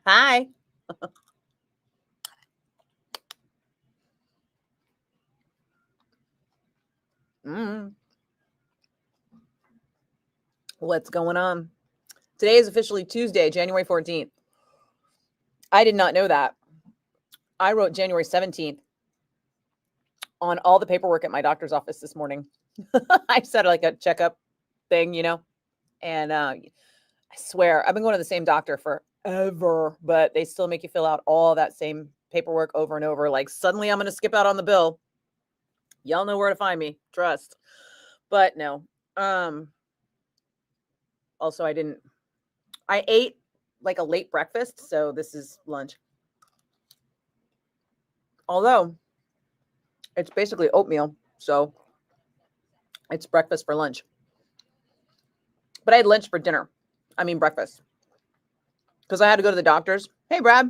Hi. What's going on? Today is officially Tuesday, January 14th. I did not know that. I wrote January 17th on all the paperwork at my doctor's office this morning. I said like a checkup thing, and I swear I've been going to the same doctor forever, but they still make you fill out all that same paperwork over and over. Like suddenly I'm going to skip out on the bill. Y'all know where to find me. Trust. But no. Also, I ate like a late breakfast, so this is lunch. Although it's basically oatmeal, so it's breakfast for lunch. But I had lunch for dinner. I mean breakfast. Because I had to go to the doctor's. Hey, Brad.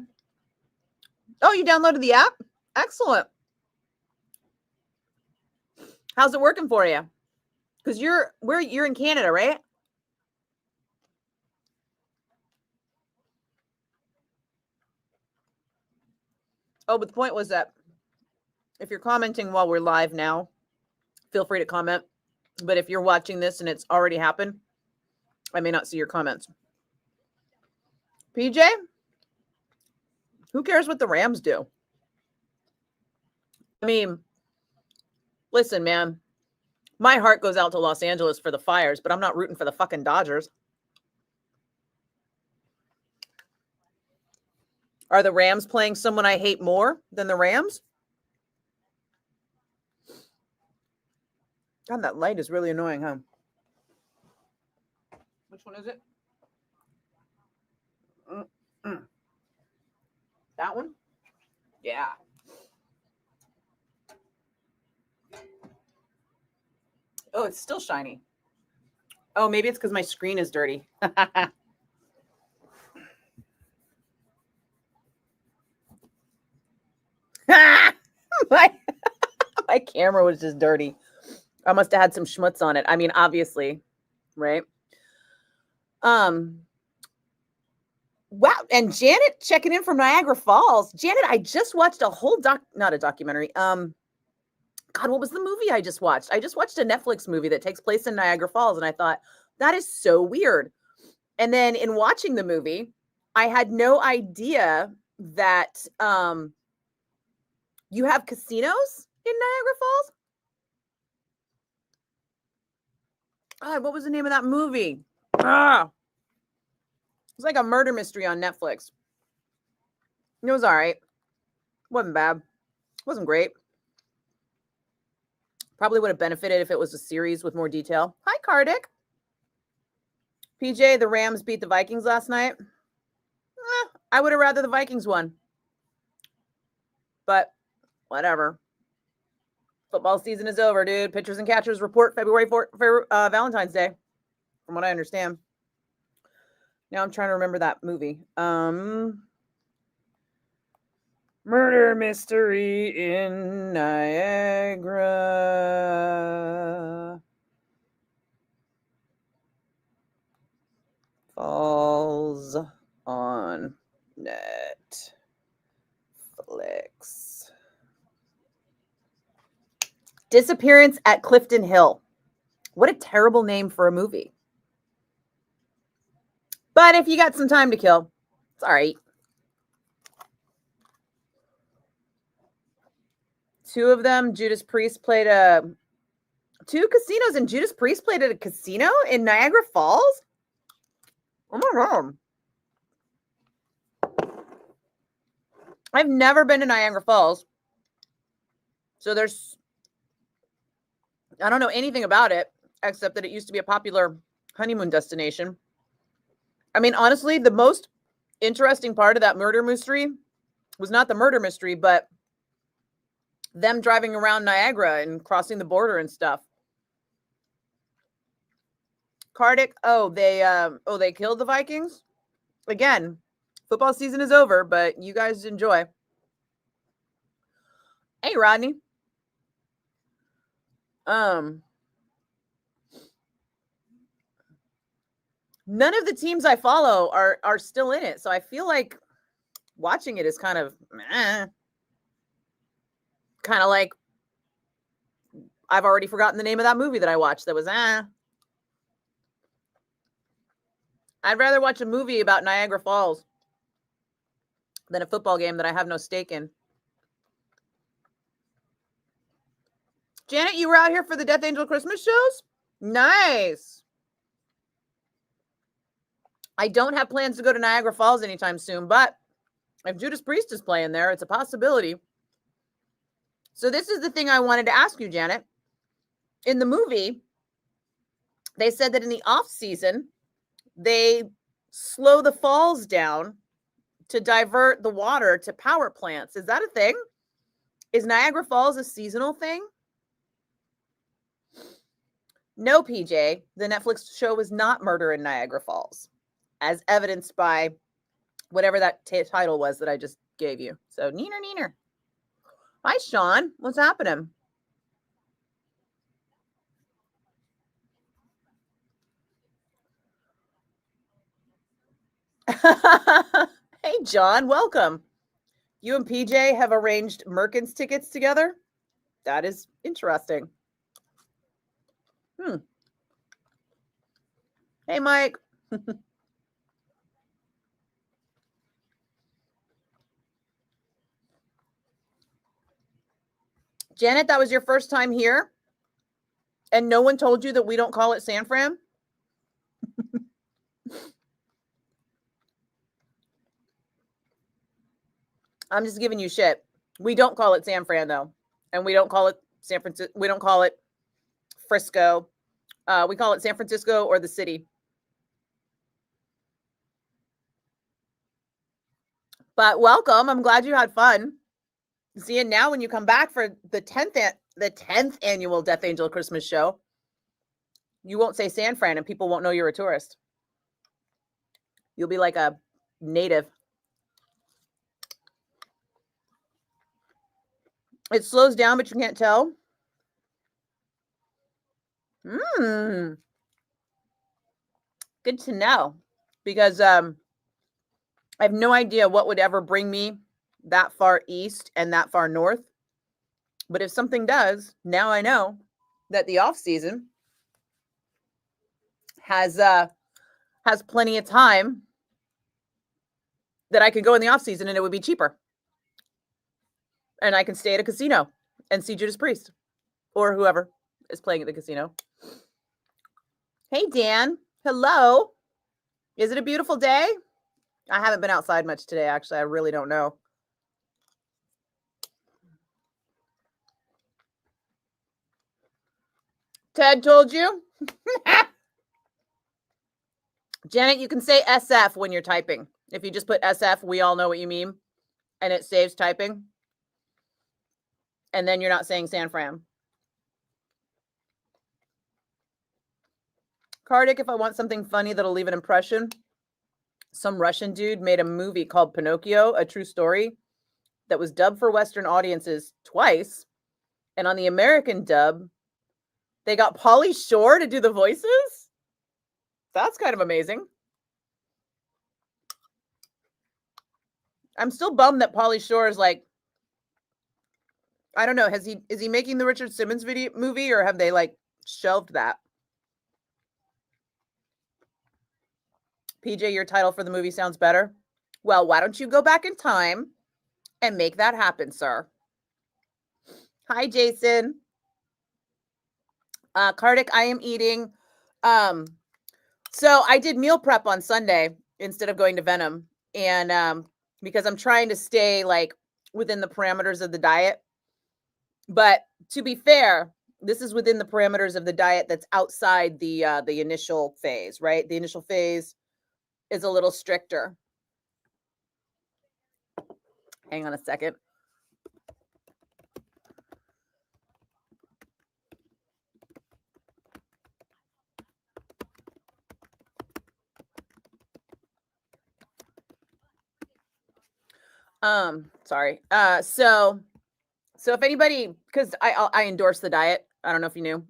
Oh, you downloaded the app? Excellent. How's it working for you? Because you're in Canada, right? Oh, but the point was that if you're commenting while we're live now, feel free to comment. But if you're watching this and it's already happened, I may not see your comments. PJ, who cares what the Rams do? I mean, listen, man, my heart goes out to Los Angeles for the Fires, but I'm not rooting for the fucking Dodgers. Are the Rams playing someone I hate more than the Rams? God, that light is really annoying, huh? Which one is it? That one? Yeah. Oh, it's still shiny. Oh, maybe it's because my screen is dirty. my camera was just dirty. I must have had some schmutz on it. I mean, obviously, right? Wow. And Janet checking in from Niagara Falls. Janet, I just watched a whole not a documentary. God, what was the movie I just watched? I just watched a Netflix movie that takes place in Niagara Falls, and I thought, that is so weird. And then in watching the movie, I had no idea that you have casinos in Niagara Falls. God, what was the name of that movie? It's like a murder mystery on Netflix. It was all right. Wasn't bad. Wasn't great. Probably would have benefited if it was a series with more detail. Hi, Kardik. PJ, the Rams beat the Vikings last night. I would have rather the Vikings won. But whatever. Football season is over, dude. Pitchers and catchers report February 4th for Valentine's Day, from what I understand. Now I'm trying to remember that movie. Murder Mystery in Niagara Falls on Netflix. Disappearance at Clifton Hill. What a terrible name for a movie. But if you got some time to kill, it's all right. Two of them, Judas Priest played two casinos, and Judas Priest played at a casino in Niagara Falls? Oh my God. I've never been to Niagara Falls. So I don't know anything about it, except that it used to be a popular honeymoon destination. I mean, honestly, the most interesting part of that murder mystery was not the murder mystery, but them driving around Niagara and crossing the border and stuff. Kardik, they killed the Vikings? Again, football season is over, but you guys enjoy. Hey, Rodney. None of the teams I follow are still in it. So I feel like watching it is kind of like I've already forgotten the name of that movie that I watched that was I'd rather watch a movie about Niagara Falls than a football game that I have no stake in. Janet, you were out here for the Death Angel Christmas shows? Nice. I don't have plans to go to Niagara Falls anytime soon, but if Judas Priest is playing there, it's a possibility. So this is the thing I wanted to ask you, Janet. In the movie, they said that in the off season, they slow the falls down to divert the water to power plants. Is that a thing? Is Niagara Falls a seasonal thing? No, PJ. The Netflix show was not Murder in Niagara Falls, as evidenced by whatever that title was that I just gave you. So, neener. Hi, Sean. What's happening? Hey, John. Welcome. You and PJ have arranged Merkins tickets together? That is interesting. Hey, Mike. Janet, that was your first time here? And no one told you that we don't call it San Fran? I'm just giving you shit. We don't call it San Fran, though. And we don't call it San Francisco. We don't call it Frisco. We call it San Francisco or the city. But welcome. I'm glad you had fun. See, and now when you come back for the 10th annual Death Angel Christmas show, you won't say San Fran and people won't know you're a tourist. You'll be like a native. It slows down, but you can't tell. Good to know, because I have no idea what would ever bring me that far east and that far north. But if something does, now I know that the off season has plenty of time that I could go in the off season and it would be cheaper. And I can stay at a casino and see Judas Priest or whoever is playing at the casino. Hey, Dan. Hello. Is it a beautiful day? I haven't been outside much today, actually. I really don't know. Ted told you? Janet, you can say SF when you're typing. If you just put SF, we all know what you mean. And it saves typing. And then you're not saying San Fran. Kardik, if I want something funny that'll leave an impression, some Russian dude made a movie called Pinocchio, a true story, that was dubbed for Western audiences twice. And on the American dub, they got Pauly Shore to do the voices. That's kind of amazing. I'm still bummed that Pauly Shore is like, I don't know, is he making the Richard Simmons movie, or have they like shelved that? PJ, your title for the movie sounds better. Well, why don't you go back in time and make that happen, sir? Hi, Jason. Kardik, I am eating. So I did meal prep on Sunday instead of going to Venom. And because I'm trying to stay like within the parameters of the diet. But to be fair, this is within the parameters of the diet that's outside the initial phase, right? The initial phase is a little stricter. Hang on a second. Sorry. So if anybody, because I endorse the diet. I don't know if you knew.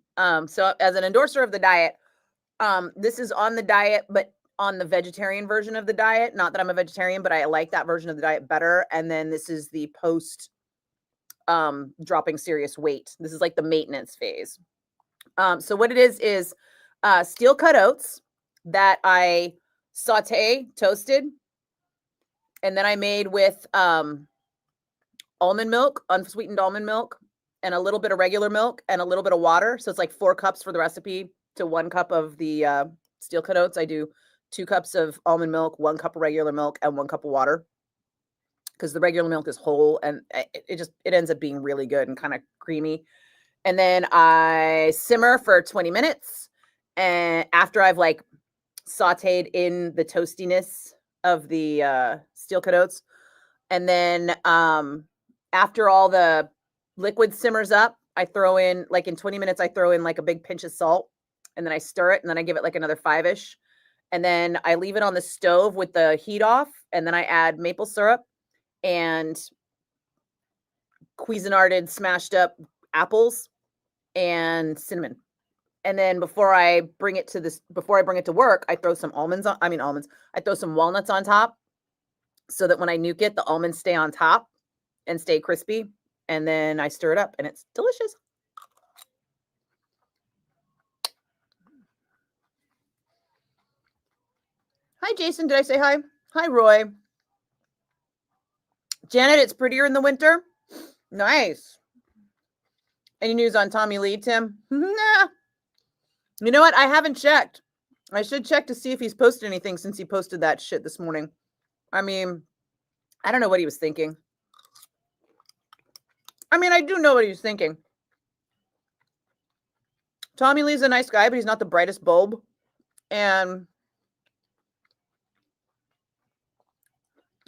So as an endorser of the diet, this is on the diet, but on the vegetarian version of the diet. Not that I'm a vegetarian, but I like that version of the diet better. And then this is the post dropping serious weight. This is like the maintenance phase. So what it is steel cut oats that I saute, toasted, and then I made with almond milk, unsweetened almond milk, and a little bit of regular milk and a little bit of water. So it's like 4 cups for the recipe to 1 cup of the steel cut oats. I do 2 cups of almond milk, 1 cup of regular milk, and 1 cup of water, because the regular milk is whole and it ends up being really good and kind of creamy. And then I simmer for 20 minutes. And after I've like sauteed in the toastiness of the steel cut oats. And then after all the liquid simmers up, I throw in, like in 20 minutes, I throw in like a big pinch of salt, and then I stir it, and then I give it like another 5-ish. And then I leave it on the stove with the heat off, and then I add maple syrup and Cuisinarted smashed up apples and cinnamon. And then before I bring it to work, I throw some I throw some walnuts on top, so that when I nuke it, the almonds stay on top and stay crispy. And then I stir it up, and it's delicious. Hi, Jason. Did I say hi? Hi, Roy. Janet, it's prettier in the winter. Nice. Any news on Tommy Lee, Tim? Nah. You know what? I haven't checked. I should check to see if he's posted anything since he posted that shit this morning. I mean, I don't know what he was thinking. I mean, I do know what he was thinking. Tommy Lee's a nice guy, but he's not the brightest bulb. And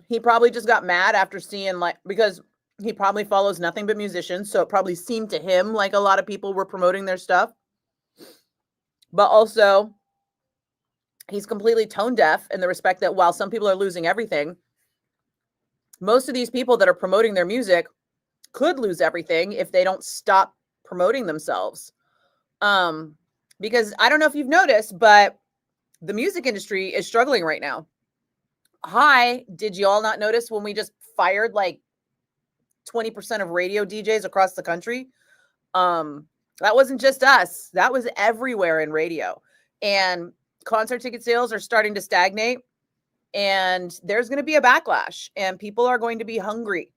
he probably just got mad after seeing, like, because he probably follows nothing but musicians. So it probably seemed to him like a lot of people were promoting their stuff. But also, he's completely tone deaf in the respect that while some people are losing everything, most of these people that are promoting their music could lose everything if they don't stop promoting themselves. Because I don't know if you've noticed, but the music industry is struggling right now. Hi, did you all not notice when we just fired like 20% of radio DJs across the country? That wasn't just us. That was everywhere in radio. And concert ticket sales are starting to stagnate. And there's going to be a backlash. And people are going to be hungry.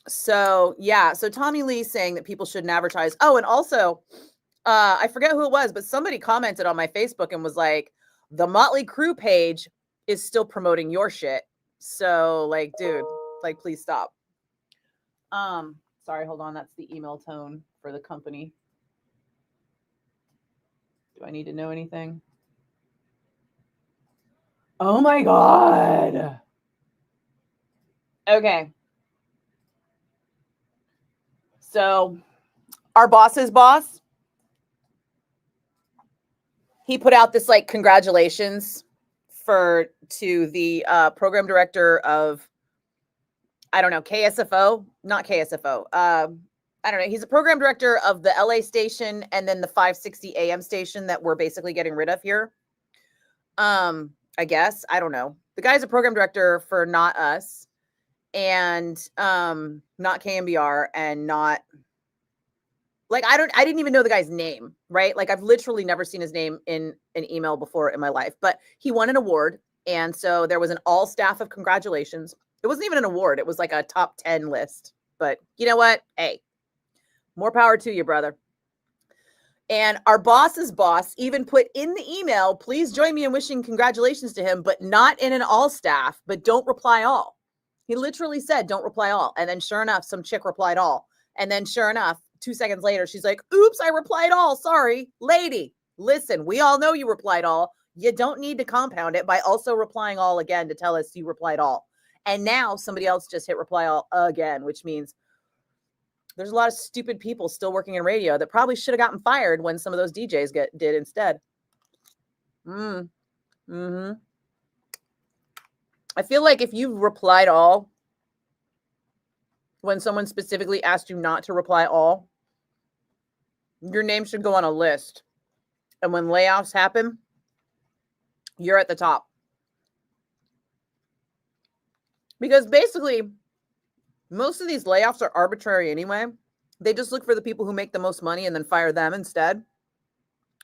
So, yeah. So Tommy Lee's saying that people shouldn't advertise. Oh, and also, I forget who it was, but somebody commented on my Facebook and was like, the Motley Crue page is still promoting your shit. So, like, dude, like, please stop. Sorry, hold on. That's the email tone for the company. Do I need to know anything? Oh my God. Okay. So our boss's boss, he put out this like congratulations to the program director of, I don't know, KSFO, not KSFO. I don't know. He's a program director of the LA station and then the 560 AM station that we're basically getting rid of here. I guess. I don't know. The guy's a program director for Not Us and not KMBR and not, like, I didn't even know the guy's name, right? Like, I've literally never seen his name in an email before in my life, but he won an award. And so there was an all staff of congratulations. It wasn't even an award. It was like a top 10 list, but you know what? Hey, more power to you, brother. And our boss's boss even put in the email, please join me in wishing congratulations to him, but not in an all staff, but don't reply all. He literally said, don't reply all. And then sure enough, some chick replied all. And then sure enough, 2 seconds later, she's like, oops, I replied all. Sorry, lady. Listen, we all know you replied all. You don't need to compound it by also replying all again to tell us you replied all. And now somebody else just hit reply all again, which means there's a lot of stupid people still working in radio that probably should have gotten fired when some of those DJs did instead. Mm-hmm. I feel like if you replied all when someone specifically asked you not to reply all, your name should go on a list And when layoffs happen, you're at the top. Because basically, most of these layoffs are arbitrary anyway. They just look for the people who make the most money and then fire them instead,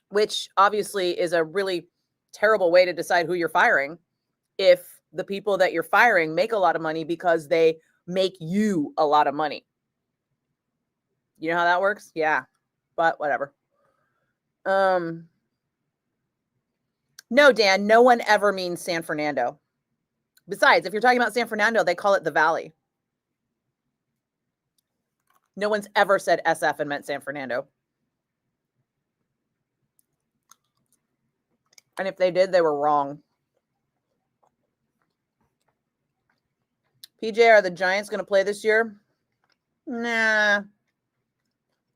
which obviously is a really terrible way to decide who you're firing if the people that you're firing make a lot of money because they make you a lot of money. You know how that works? Yeah, but whatever. No, Dan, no one ever means San Fernando. Besides, if you're talking about San Fernando, they call it the Valley. No one's ever said SF and meant San Fernando. And if they did, they were wrong. PJ, are the Giants going to play this year? Nah.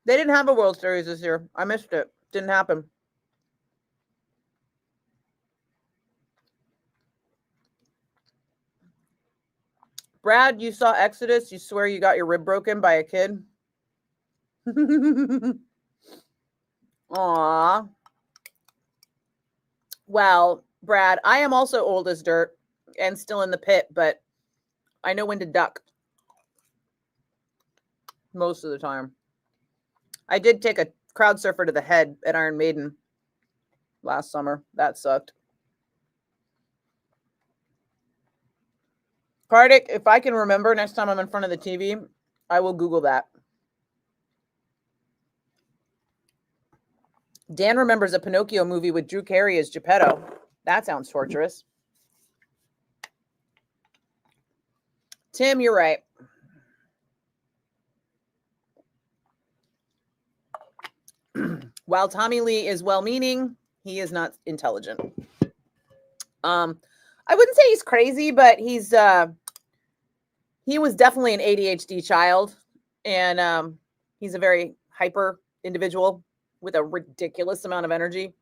They didn't have a World Series this year. I missed it. Didn't happen. Brad, you saw Exodus. You swear you got your rib broken by a kid? Aw. Well, Brad, I am also old as dirt and still in the pit, but I know when to duck. Most of the time. I did take a crowd surfer to the head at Iron Maiden last summer. That sucked. Kardik, if I can remember next time I'm in front of the TV, I will Google that. Dan remembers a Pinocchio movie with Drew Carey as Geppetto. That sounds torturous. Tim, you're right. While Tommy Lee is well-meaning, he is not intelligent. I wouldn't say he's crazy, but he was definitely an ADHD child, and he's a very hyper individual with a ridiculous amount of energy.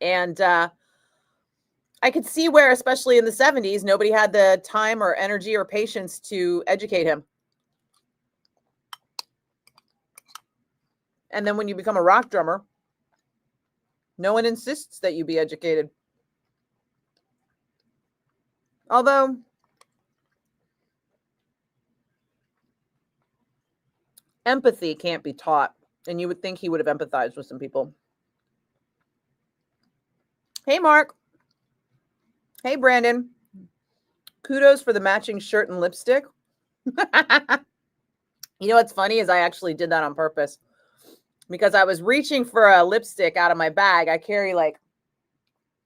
And I could see where, especially in the 70s, nobody had the time or energy or patience to educate him. And then when you become a rock drummer, no one insists that you be educated. Although, empathy can't be taught. And you would think he would have empathized with some people. Hey, Mark. Hey, Brandon. Kudos for the matching shirt and lipstick. You know what's funny is I actually did that on purpose. Because I was reaching for a lipstick out of my bag. I carry like,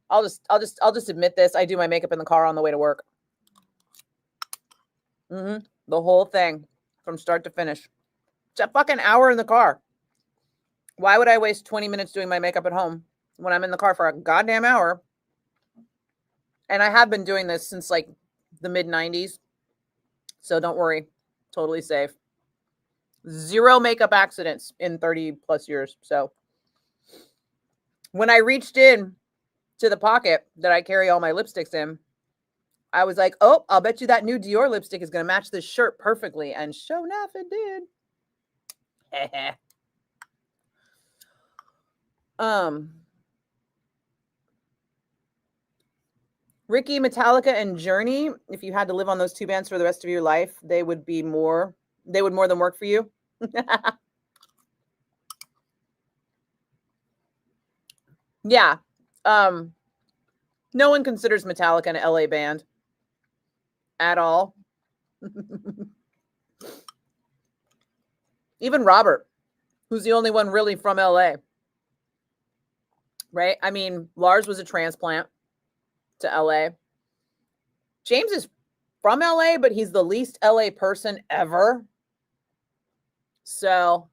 I'll just admit this. I do my makeup in the car on the way to work. The whole thing from start to finish. It's a fucking hour in the car. Why would I waste 20 minutes doing my makeup at home when I'm in the car for a goddamn hour? And I have been doing this since like the mid-90s. So don't worry. Totally safe. 0 makeup accidents in 30 plus years. So when I reached in to the pocket that I carry all my lipsticks in, I was like, oh, I'll bet you that new Dior lipstick is going to match this shirt perfectly. And sure enough, it did. Ricky, Metallica, and Journey, if you had to live on those 2 bands for the rest of your life, they would more than work for you. Yeah. No one considers Metallica an LA band at all. Even Robert, who's the only one really from LA. Right? I mean, Lars was a transplant to LA. James is from LA, but he's the least LA person ever. So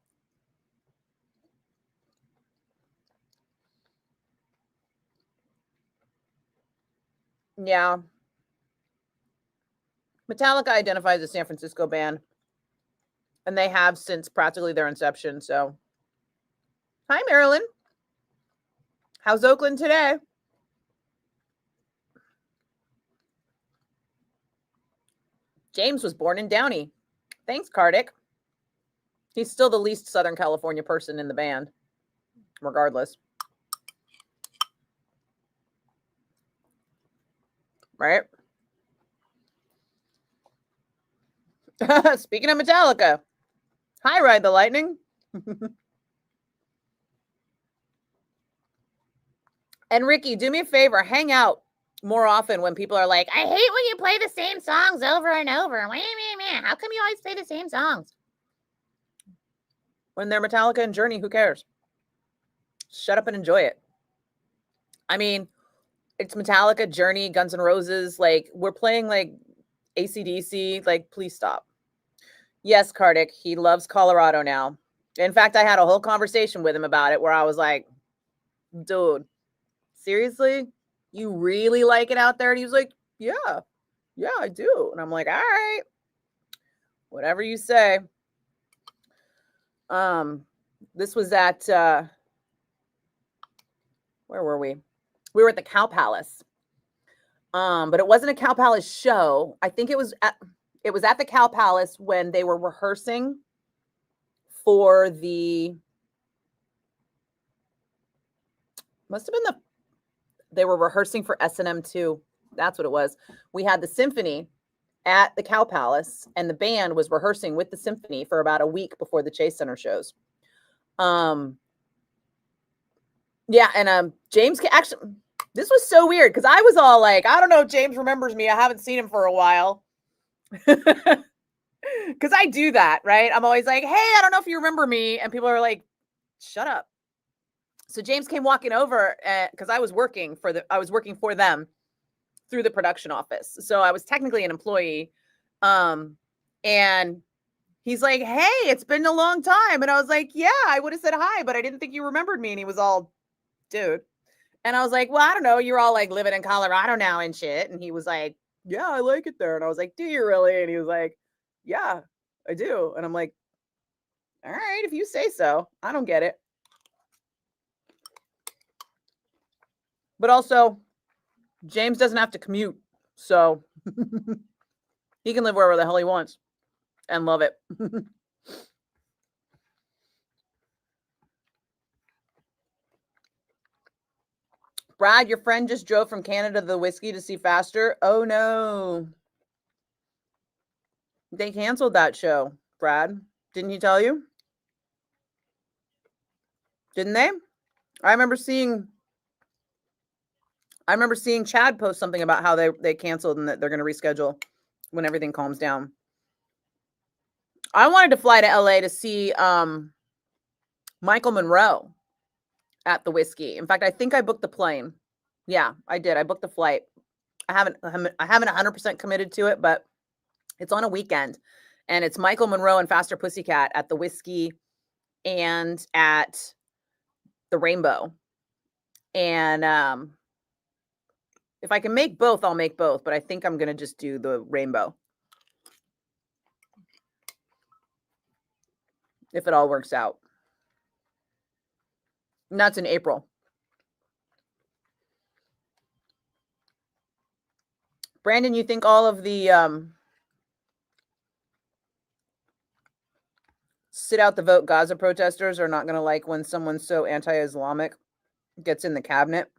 yeah. Metallica identifies as a San Francisco band. And they have since practically their inception. So hi, Marilyn. How's Oakland today? James was born in Downey. Thanks, Kardik. He's still the least Southern California person in the band, regardless. right? Speaking of Metallica, hi, Ride the Lightning. And Ricky, do me a favor, hang out more often when people are like, I hate when you play the same songs over and over. How come you always play the same songs? When they're Metallica and Journey, who cares? Shut up and enjoy it. I mean, it's Metallica, Journey, Guns N' Roses. Like, we're playing like AC/DC. Like, please stop. Yes, Kartik, he loves Colorado now. In fact, I had a whole conversation with him about it where I was like, dude, seriously? You really like it out there? And he was like, yeah, I do. And I'm like, all right, whatever you say. This was at, where were we? We were at the Cow Palace. But it wasn't a Cow Palace show. I think it was at the Cow Palace when they were rehearsing for they were rehearsing for S&M 2. That's what it was. We had the symphony at the Cow Palace, and the band was rehearsing with the symphony for about a week before the Chase Center shows. Yeah, and James actually, this was so weird because I was all like, I don't know if James remembers me. I haven't seen him for a while. Because I do that, right? I'm always like, hey, I don't know if you remember me. And people are like, shut up. So James came walking over because I was working for them through the production office. So I was technically an employee. And he's like, hey, it's been a long time. And I was like, yeah, I would have said hi, but I didn't think you remembered me. And he was all, dude. And I was like, well, I don't know. You're all like living in Colorado now and shit. And he was like, yeah, I like it there. And I was like, do you really? And he was like, yeah, I do. And I'm like, all right, if you say so. I don't get it. But also, James doesn't have to commute. So he can live wherever the hell he wants and love it. Brad, your friend just drove from Canada to the Whiskey to see Faster. Oh, no. They canceled that show, Brad. Didn't he tell you? Didn't they? I remember seeing Chad post something about how they canceled and that they're going to reschedule when everything calms down. I wanted to fly to LA to see Michael Monroe at the Whiskey. In fact, I think I booked the plane. Yeah, I did. I booked the flight. I haven't 100% committed to it, but it's on a weekend. And it's Michael Monroe and Faster Pussycat at the Whiskey and at the Rainbow. And if I can make both, I'll make both. But I think I'm going to just do the Rainbow. If it all works out. And that's in April. Brandon, you think all of the sit out the vote Gaza protesters are not going to like when someone so anti-Islamic gets in the cabinet?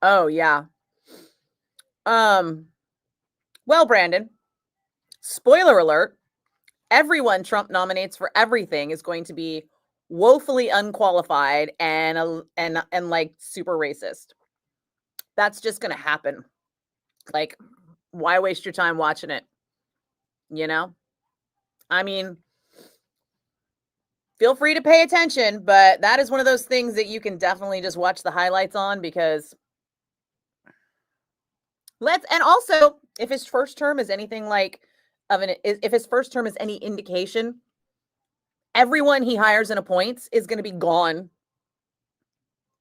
Oh, yeah. Well, Brandon, spoiler alert, everyone Trump nominates for everything is going to be woefully unqualified and like super racist. That's just going to happen. Like, why waste your time watching it? You know? I mean, feel free to pay attention, but that is one of those things that you can definitely just watch the highlights on because and also if his first term is anything like if his first term is any indication, everyone he hires and appoints is going to be gone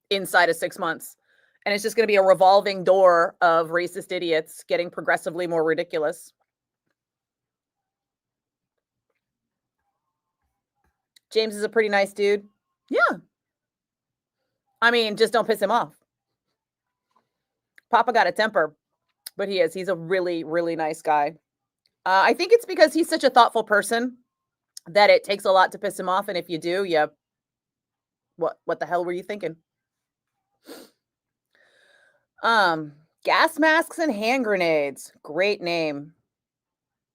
inside of 6 months. And it's just going to be a revolving door of racist idiots getting progressively more ridiculous. James is a pretty nice dude. Yeah. I mean, just don't piss him off. Papa got a temper, but he's a really, really nice guy. I think it's because he's such a thoughtful person that it takes a lot to piss him off. And if you do, what the hell were you thinking? Gas masks and hand grenades. Great name.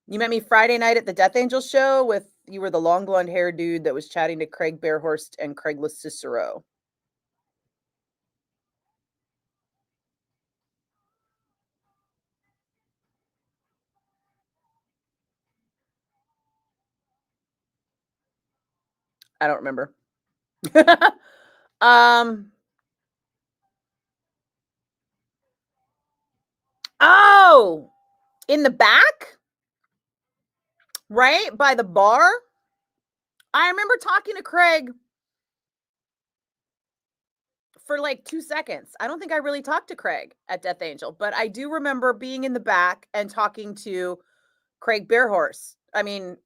You met me Friday night at the Death Angel show with, you were the long blonde hair dude that was chatting to Craig Bearhorst and Craigslist Cicero. I don't remember. Oh, in the back, right by the bar. I remember talking to Craig for like 2 seconds. I don't think I really talked to Craig at Death Angel, but I do remember being in the back and talking to Craig Bearhorse. I mean,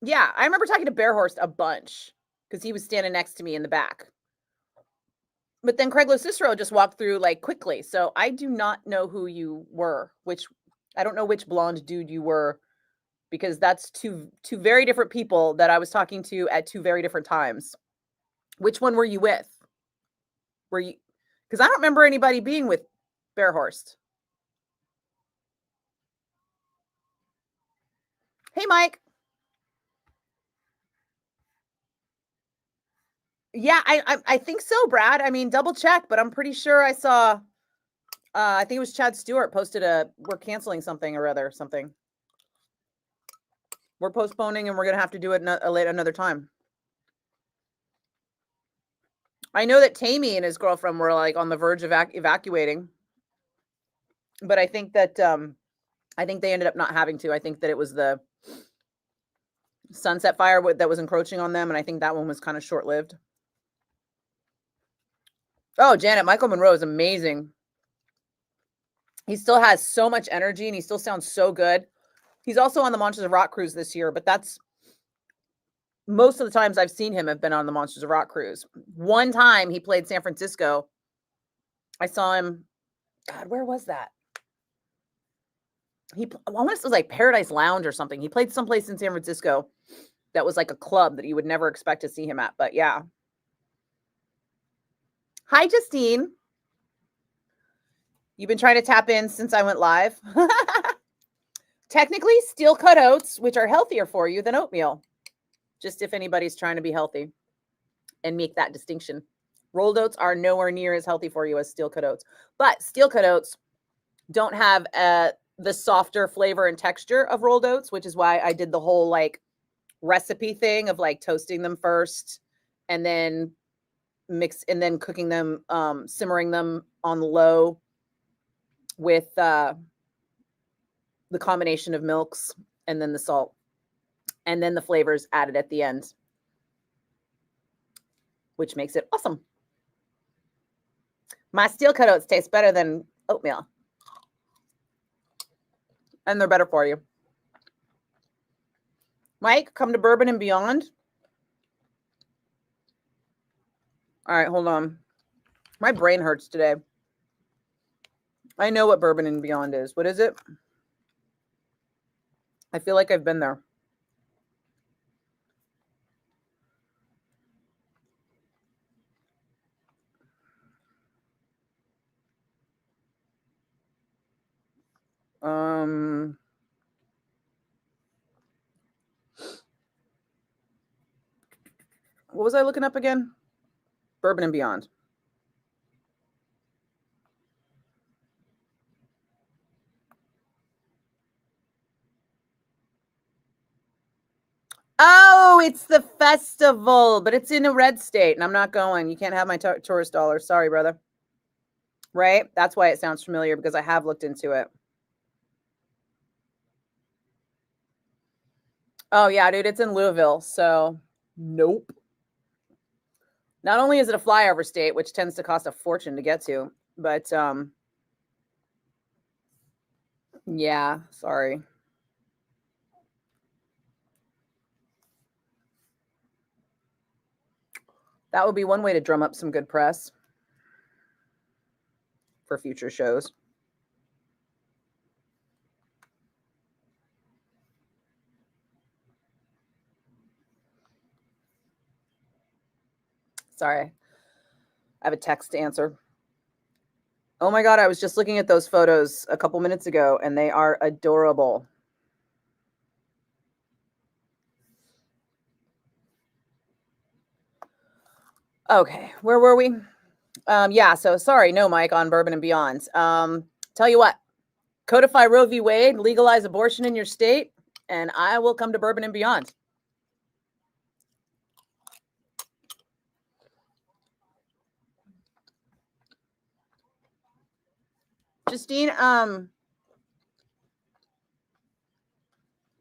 yeah, I remember talking to Bearhorst a bunch because he was standing next to me in the back. But then Craig Cicero just walked through like quickly. So I do not know who you were, I don't know which blonde dude you were, because that's two very different people that I was talking to at 2 very different times. Which one were you with? Were you, because I don't remember anybody being with Bearhorst. Hey, Mike. Yeah, I think so, Brad. I mean, double check, but I'm pretty sure I saw. I think it was Chad Stewart posted we're canceling something or other something. We're postponing, and we're gonna have to do it another time. I know that Tammy and his girlfriend were like on the verge of evacuating, but I think that I think they ended up not having to. I think that it was the Sunset Fire that was encroaching on them, and I think that one was kind of short-lived. Oh, Janet, Michael Monroe is amazing. He still has so much energy, and he still sounds so good. He's also on the Monsters of Rock cruise this year, but that's most of the times I've seen him have been on the Monsters of Rock cruise. One time he played San Francisco. I saw him. God, where was that? I want to say it was like Paradise Lounge or something. He played someplace in San Francisco that was like a club that you would never expect to see him at. But yeah. Hi, Justine. You've been trying to tap in since I went live. Technically, steel cut oats, which are healthier for you than oatmeal. Just if anybody's trying to be healthy and make that distinction. Rolled oats are nowhere near as healthy for you as steel cut oats. But steel cut oats don't have the softer flavor and texture of rolled oats, which is why I did the whole like recipe thing of like toasting them first and then cooking them, simmering them on low with the combination of milks and then the salt and then the flavors added at the end, which makes it awesome. My steel cut oats taste better than oatmeal. And they're better for you. Mike, come to Bourbon and Beyond. All right, hold on. My brain hurts today. I know what Bourbon and Beyond is. What is it? I feel like I've been there. What was I looking up again? Bourbon and Beyond. Oh, it's the festival, but it's in a red state, and I'm not going. You can't have my tourist dollars. Sorry, brother. Right? That's why it sounds familiar, because I have looked into it. Oh, yeah, dude, it's in Louisville, so nope. Not only is it a flyover state, which tends to cost a fortune to get to, but yeah, sorry. That would be one way to drum up some good press for future shows. Sorry. I have a text to answer. Oh my God, I was just looking at those photos a couple minutes ago and they are adorable. Okay, where were we? Yeah, so sorry, no, Mike, on Bourbon and Beyond. Tell you what, codify Roe v. Wade, legalize abortion in your state, and I will come to Bourbon and Beyond. Justine,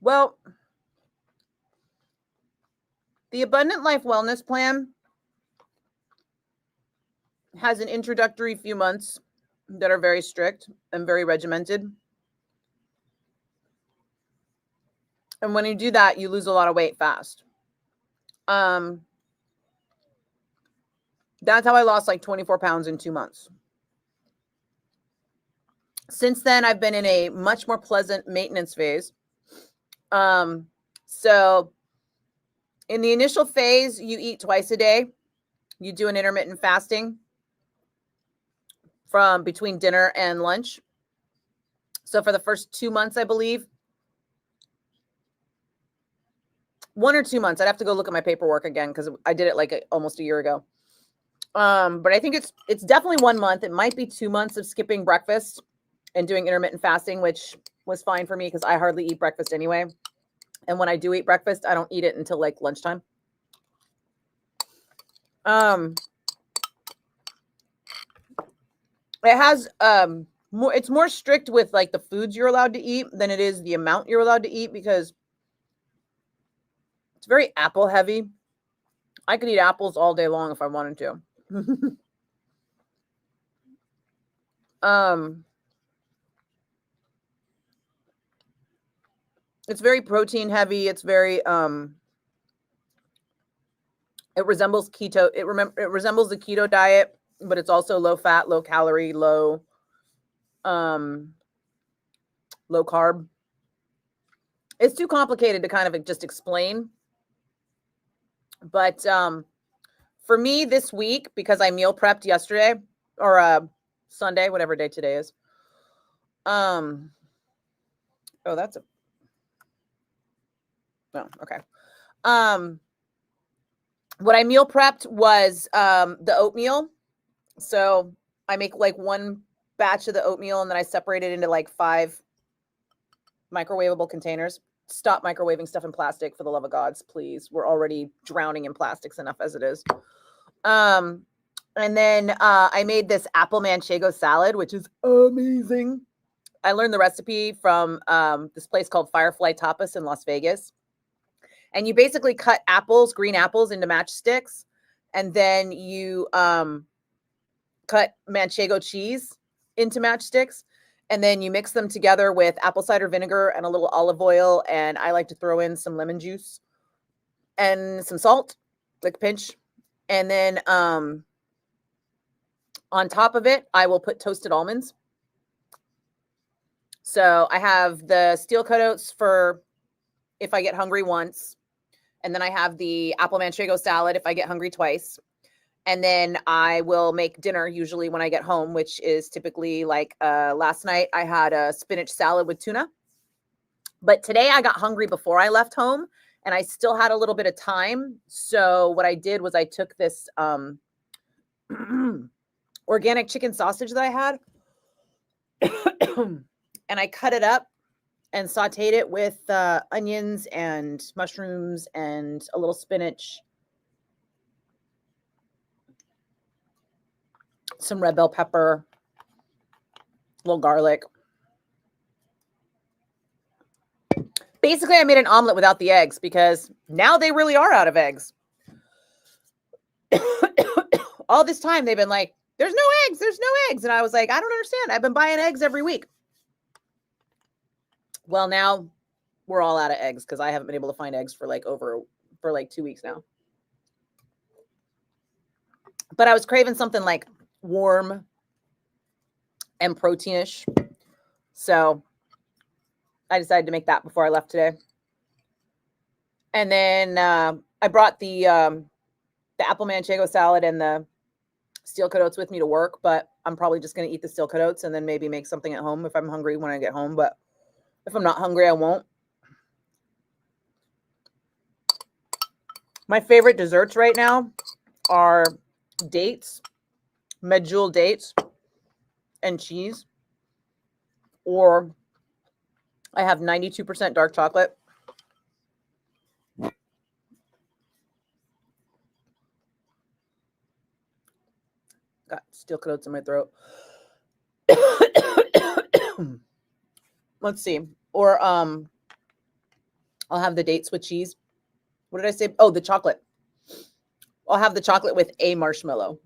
well, the Abundant Life Wellness Plan has an introductory few months that are very strict and very regimented. And when you do that, you lose a lot of weight fast. That's how I lost like 24 pounds in 2 months. Since then, I've been in a much more pleasant maintenance phase. So in the initial phase, you eat twice a day. You do an intermittent fasting from between dinner and lunch. So for the first 2 months, I believe, 1 or 2 months, I'd have to go look at my paperwork again because I did it like almost a year ago. But I think it's definitely 1 month. It might be 2 months of skipping breakfast and doing intermittent fasting, which was fine for me because I hardly eat breakfast anyway. And when I do eat breakfast, I don't eat it until like lunchtime. It has it's more strict with like the foods you're allowed to eat than it is the amount you're allowed to eat because it's very apple heavy. I could eat apples all day long if I wanted to. It's very protein heavy. It's very it resembles keto. It resembles the keto diet, but it's also low fat, low calorie, low carb. It's too complicated to kind of just explain. But for me this week, because I meal prepped yesterday or Sunday, whatever day today is. Oh, that's a oh, okay. What I meal prepped was the oatmeal. So I make like one batch of the oatmeal and then I separate it into like 5 microwavable containers. Stop microwaving stuff in plastic, for the love of gods, please. We're already drowning in plastics enough as it is. And then I made this apple manchego salad, which is amazing. I learned the recipe from this place called Firefly Tapas in Las Vegas. And you basically cut apples, green apples, into matchsticks. And then you cut manchego cheese into matchsticks. And then you mix them together with apple cider vinegar and a little olive oil. And I like to throw in some lemon juice and some salt, like a pinch. And then on top of it, I will put toasted almonds. So I have the steel cut oats for if I get hungry once. And then I have the apple manchego salad if I get hungry twice. And then I will make dinner usually when I get home, which is typically like last night I had a spinach salad with tuna. But today I got hungry before I left home and I still had a little bit of time. So what I did was I took this organic chicken sausage that I had and I cut it up and sauteed it with onions and mushrooms and a little spinach, some red bell pepper, a little garlic. Basically, I made an omelet without the eggs because now they really are out of eggs. All this time, they've been like, there's no eggs, there's no eggs. And I was like, I don't understand. I've been buying eggs every week. Well, now we're all out of eggs because I haven't been able to find eggs for like 2 weeks now. But I was craving something like warm and proteinish. So I decided to make that before I left today. And then I brought the apple manchego salad and the steel cut oats with me to work, but I'm probably just going to eat the steel cut oats and then maybe make something at home if I'm hungry when I get home. But if I'm not hungry, I won't. My favorite desserts right now are dates, medjool dates, and cheese. Or I have 92% dark chocolate. Got steel cut oats in my throat. Let's see. Or I'll have the dates with cheese. What did I say? Oh, the chocolate. I'll have the chocolate with a marshmallow.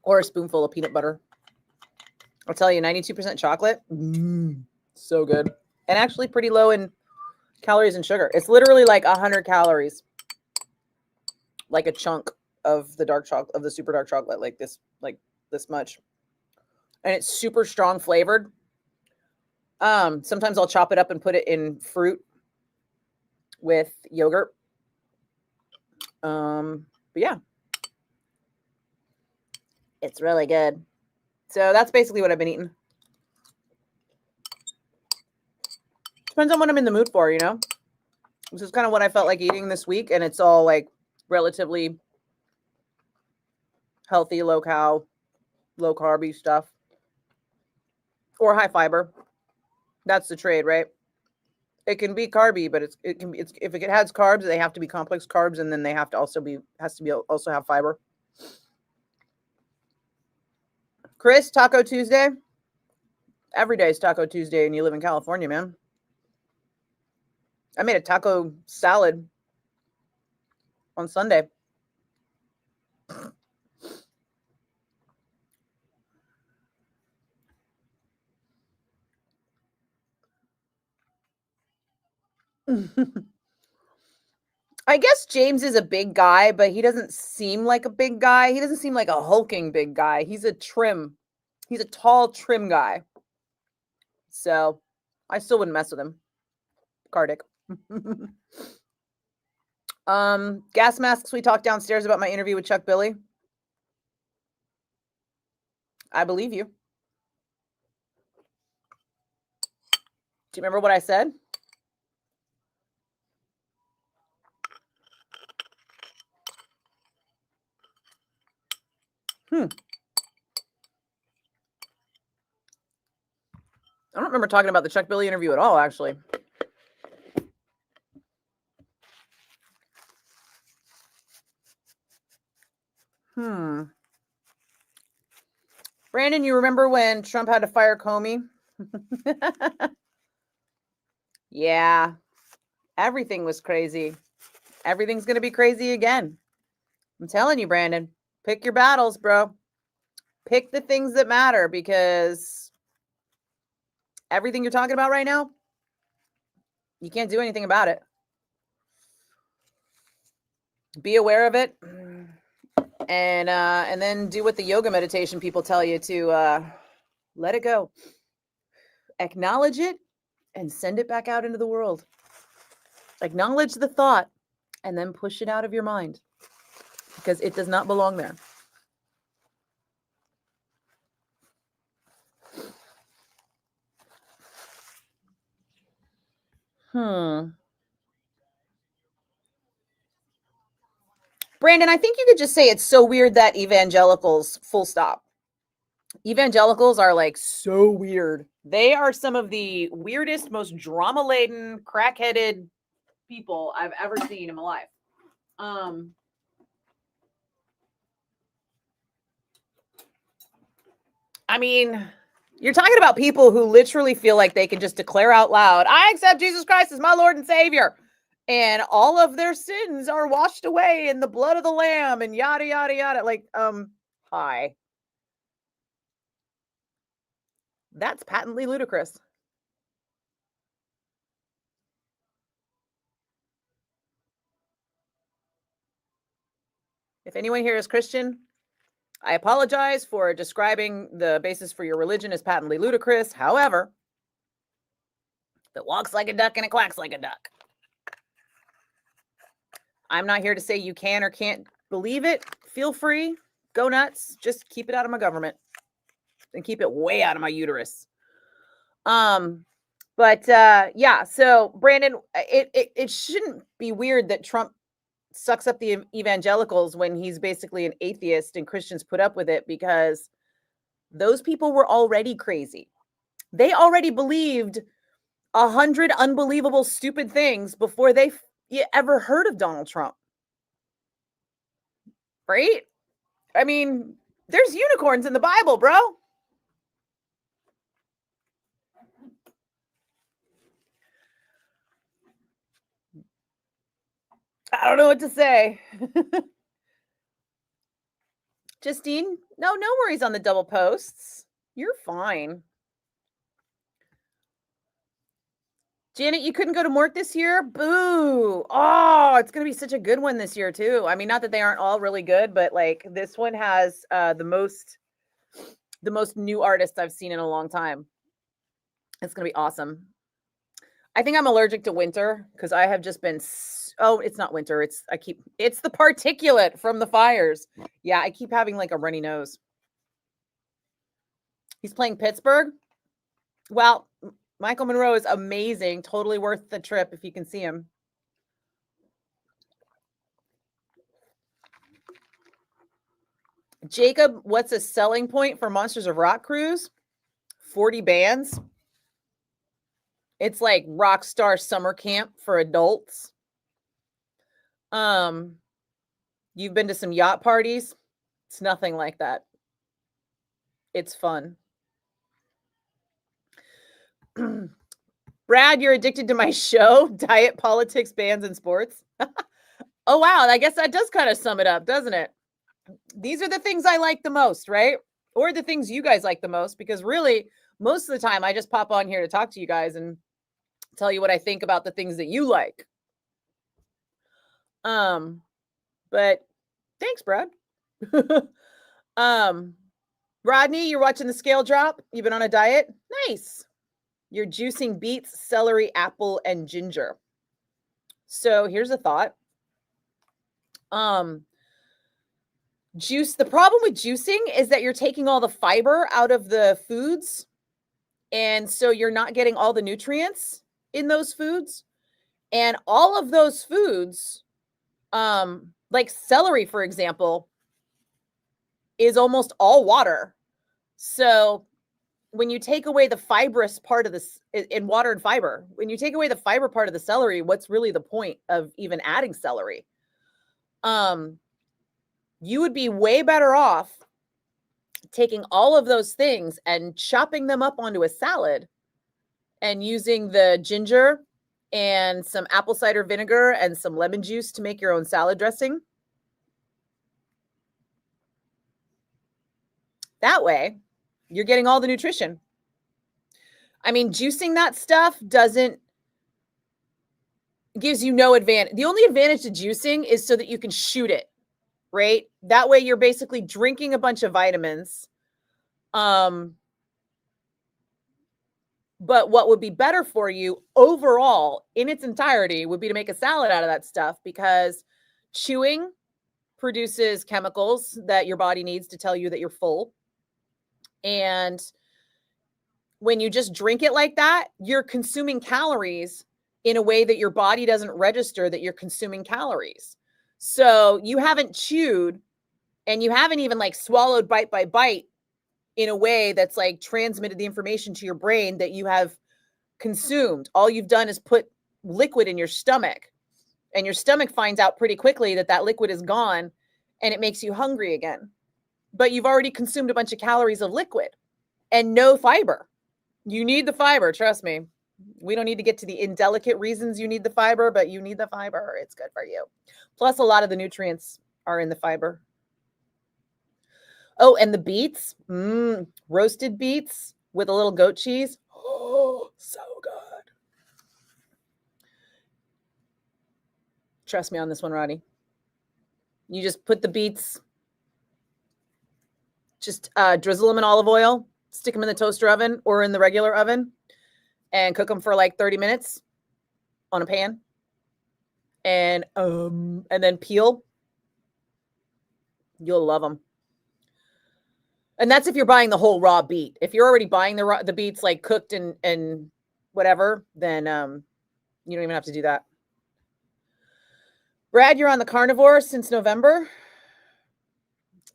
Or a spoonful of peanut butter. I'll tell you, 92% chocolate. So good. And actually pretty low in calories and sugar. It's literally like 100 calories. Like a chunk of the dark chocolate, of the super dark chocolate, like this much. And it's super strong flavored. Sometimes I'll chop it up and put it in fruit with yogurt. But yeah, it's really good. So that's basically what I've been eating. Depends on what I'm in the mood for, you know? This is kind of what I felt like eating this week, and it's all like relatively healthy, low carby stuff. Or high fiber. That's the trade, right? It can be carby, but if it has carbs, they have to be complex carbs, and then they have to also have fiber. Chris, Taco Tuesday. Every day is Taco Tuesday, and you live in California, man. I made a taco salad on Sunday. I guess James is a big guy, but he doesn't seem like a big guy. He doesn't seem like a hulking big guy. He's a tall, trim guy. So I still wouldn't mess with him. Cardic. Gas masks, we talked downstairs about my interview with Chuck Billy. I believe you. Do you remember what I said? I don't remember talking about the Chuck Billy interview at all, actually. Brandon, you remember when Trump had to fire Comey? Yeah. Everything was crazy. Everything's going to be crazy again. I'm telling you, Brandon, pick your battles, bro. Pick the things that matter, because everything you're talking about right now, you can't do anything about it. Be aware of it, and then do what the yoga meditation people tell you to let it go. Acknowledge it and send it back out into the world. Acknowledge the thought and then push it out of your mind, because it does not belong there. Brandon, I think you could just say it's so weird that evangelicals, full stop. Evangelicals are like so weird. They are some of the weirdest, most drama-laden, crack-headed people I've ever seen in my life. I mean, you're talking about people who literally feel like they can just declare out loud, I accept Jesus Christ as my Lord and Savior, and all of their sins are washed away in the blood of the Lamb, and yada, yada, yada. Like, hi. That's patently ludicrous. If anyone here is Christian, I apologize for describing the basis for your religion as patently ludicrous. However, it walks like a duck and it quacks like a duck. I'm not here to say you can or can't believe it. Feel free. Go nuts. Just keep it out of my government and keep it way out of my uterus. But yeah, so Brandon, it shouldn't be weird that Trump sucks up the evangelicals when he's basically an atheist and Christians put up with it, because those people were already crazy. They already believed 100 unbelievable, stupid things before they ever heard of Donald Trump. Right? I mean, there's unicorns in the Bible, bro. I don't know what to say. Justine, no worries on the double posts. You're fine. Janet, you couldn't go to Mort this year? Boo. Oh, it's going to be such a good one this year, too. I mean, not that they aren't all really good, but like this one has the most new artists I've seen in a long time. It's going to be awesome. I think I'm allergic to winter because I have just been, it's not winter. It's the particulate from the fires. Yeah, I keep having like a runny nose. He's playing Pittsburgh. Well, Michael Monroe is amazing. Totally worth the trip if you can see him. Jacob, what's a selling point for Monsters of Rock cruise? 40 bands. It's like rock star summer camp for adults. You've been to some yacht parties? It's nothing like that. It's fun. Brad, you're addicted to my show, Diet, Politics, Bands, and Sports. Oh, wow. I guess that does kind of sum it up, doesn't it? These are the things I like the most, right? Or the things you guys like the most, because really, most of the time, I just pop on here to talk to you guys and tell you what I think about the things that you like. But thanks, Brad. Rodney, you're watching the scale drop. You've been on a diet? Nice. You're juicing beets, celery, apple, and ginger. So here's a thought. Juice. The problem with juicing is that you're taking all the fiber out of the foods. And so you're not getting all the nutrients in those foods. And all of those foods, like celery, for example, is almost all water. So when you take away the fibrous part of this in water and fiber, when you take away the fiber part of the celery, what's really the point of even adding celery? You would be way better off taking all of those things and chopping them up onto a salad and using the ginger and some apple cider vinegar and some lemon juice to make your own salad dressing. That way, you're getting all the nutrition. I mean, juicing that stuff gives you no advantage. The only advantage to juicing is so that you can shoot it, right? That way you're basically drinking a bunch of vitamins. But what would be better for you overall in its entirety would be to make a salad out of that stuff, because chewing produces chemicals that your body needs to tell you that you're full. And when you just drink it like that, you're consuming calories in a way that your body doesn't register that you're consuming calories. So you haven't chewed and you haven't even like swallowed bite by bite in a way that's like transmitted the information to your brain that you have consumed. All you've done is put liquid in your stomach, and your stomach finds out pretty quickly that that liquid is gone and it makes you hungry again. But you've already consumed a bunch of calories of liquid and no fiber. You need the fiber, trust me. We don't need to get to the indelicate reasons you need the fiber, but you need the fiber. It's good for you. Plus, a lot of the nutrients are in the fiber. Oh, and the beets, roasted beets with a little goat cheese. Oh, so good. Trust me on this one, Roddy. You just put the beets, just drizzle them in olive oil, stick them in the toaster oven or in the regular oven, and cook them for like 30 minutes on a pan. and then peel. You'll love them. And that's if you're buying the whole raw beet. If you're already buying the beets like cooked and whatever, then you don't even have to do that. Brad, you're on the carnivore since November.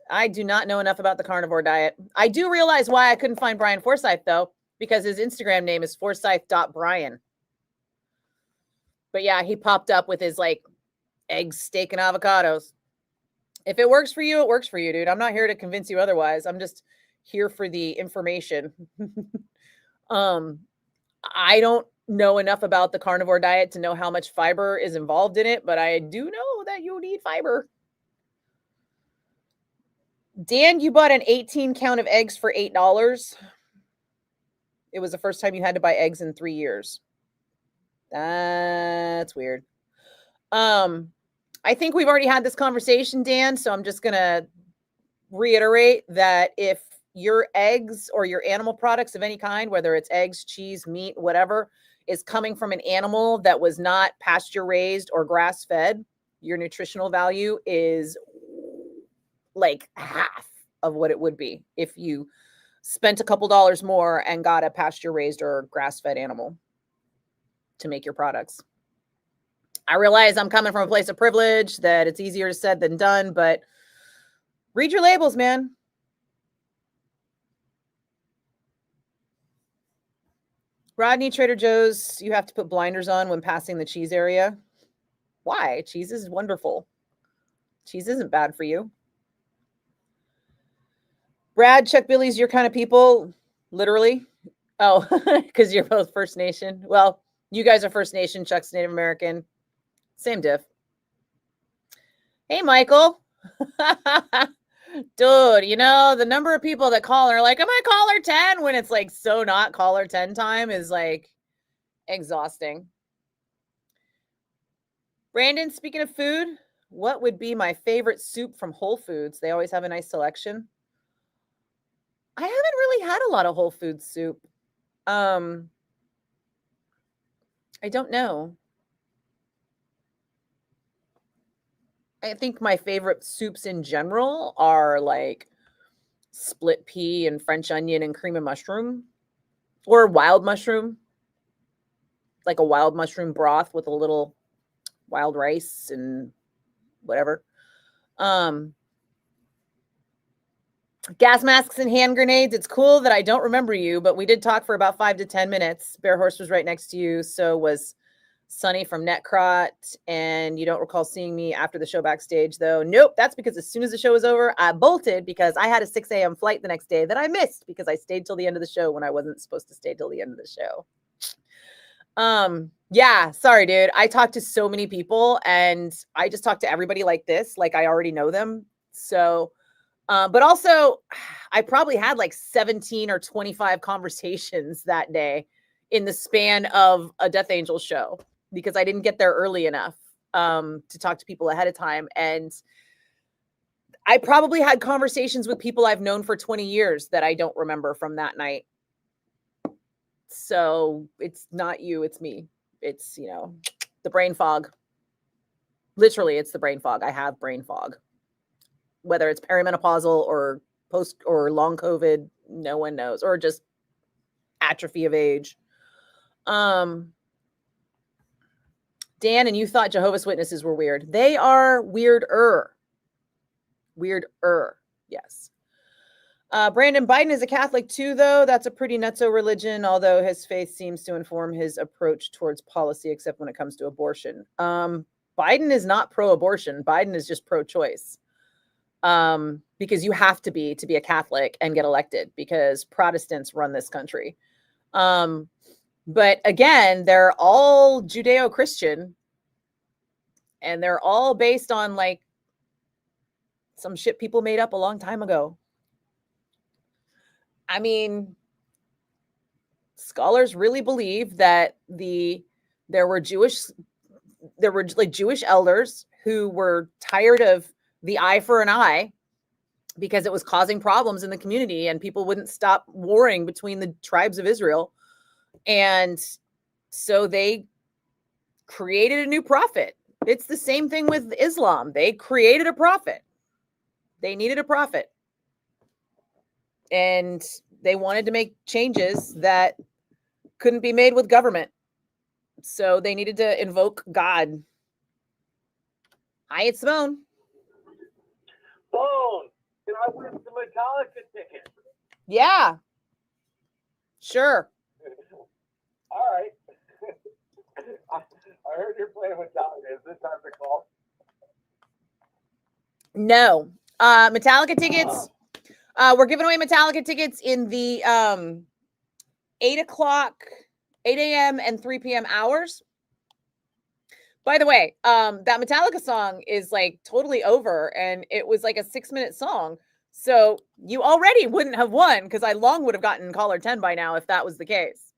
I do not know enough about the carnivore diet. I do realize why I couldn't find Brian Forsyth, though, because his Instagram name is forsyth.brian. But yeah, he popped up with his like eggs, steak, and avocados. If it works for you, it works for you, dude. I'm not here to convince you otherwise. I'm just here for the information. I don't know enough about the carnivore diet to know how much fiber is involved in it, but I do know that you need fiber. Dan, you bought an 18 count of eggs for $8. It was the first time you had to buy eggs in 3 years. That's weird. I think we've already had this conversation, Dan, so I'm just going to reiterate that if your eggs or your animal products of any kind, whether it's eggs, cheese, meat, whatever, is coming from an animal that was not pasture raised or grass fed, your nutritional value is like half of what it would be if you spent a couple dollars more and got a pasture raised or grass fed animal to make your products. I realize I'm coming from a place of privilege, that it's easier said than done, but read your labels, man. Rodney, Trader Joe's, you have to put blinders on when passing the cheese area. Why? Cheese is wonderful. Cheese isn't bad for you. Brad, Chuck Billy's your kind of people, literally. Oh, because you're both First Nation. Well, you guys are First Nation, Chuck's Native American. Same diff. Hey, Michael. Dude, you know, the number of people that call are like, am I caller 10? When it's like so not caller 10 time is like exhausting. Brandon, speaking of food, what would be my favorite soup from Whole Foods? They always have a nice selection. I haven't really had a lot of Whole Foods soup. I don't know. I think my favorite soups in general are like split pea and French onion and cream of mushroom, or wild mushroom, like a wild mushroom broth with a little wild rice and whatever. Gas masks and hand grenades. It's cool that I don't remember you, but we did talk for about 5 to 10 minutes. Bear Horse was right next to you. So was Sunny from Netcrot, and you don't recall seeing me after the show backstage, though. Nope, that's because as soon as the show was over, I bolted because I had a 6 a.m. flight the next day that I missed because I stayed till the end of the show when I wasn't supposed to stay till the end of the show. Yeah, sorry, dude. I talked to so many people, and I just talked to everybody like this, like I already know them. So, but also, I probably had like 17 or 25 conversations that day in the span of a Death Angel show, because I didn't get there early enough to talk to people ahead of time. And I probably had conversations with people I've known for 20 years that I don't remember from that night. So it's not you, it's me. It's, you know, the brain fog. Literally, it's the brain fog. I have brain fog. Whether it's perimenopausal or post or long COVID, no one knows, or just atrophy of age. Dan, and you thought Jehovah's Witnesses were weird. They are weirder. Weirder, yes. Brandon, Biden is a Catholic too, though. That's a pretty nutso religion, although his faith seems to inform his approach towards policy, except when it comes to abortion. Biden is not pro-abortion. Biden is just pro-choice. Because you have to be a Catholic and get elected, because Protestants run this country. But again, they're all Judeo-Christian, and they're all based on like some shit people made up a long time ago. I mean, scholars really believe that there were Jewish elders who were tired of the eye for an eye because it was causing problems in the community and people wouldn't stop warring between the tribes of Israel. And so they created a new prophet It's the same thing with Islam. They created a prophet. They needed a prophet. And they wanted to make changes that couldn't be made with government. So they needed to invoke God. Hi, it's Simone. Bone, can I win some Metallica tickets? Yeah. Sure. All right. I heard you're playing Metallica. Is this time to call? No. Metallica tickets. We're giving away Metallica tickets in the 8 a.m. and 3 p.m. hours. By the way, that Metallica song is like totally over, and it was like a 6-minute song. So you already wouldn't have won because I long would have gotten caller 10 by now if that was the case.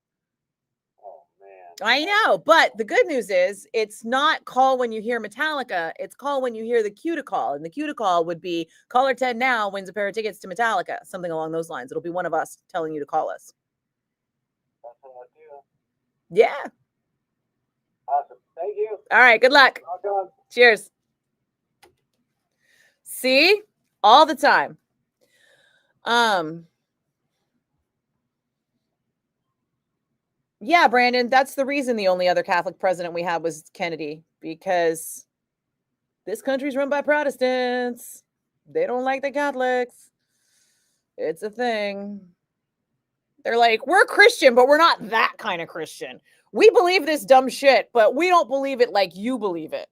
Oh, man. I know, but the good news is it's not call when you hear Metallica. It's call when you hear the cue to call. And the cue to call would be caller 10 now wins a pair of tickets to Metallica, something along those lines. It'll be one of us telling you to call us. That's what I do. Yeah. Awesome. Thank you. All right. Good luck. Welcome. Cheers. See? All the time. Yeah, Brandon, that's the reason the only other Catholic president we had was Kennedy, because this country's run by Protestants. They don't like the Catholics. It's a thing. They're like, we're Christian, but we're not that kind of Christian. We believe this dumb shit, but we don't believe it like you believe it.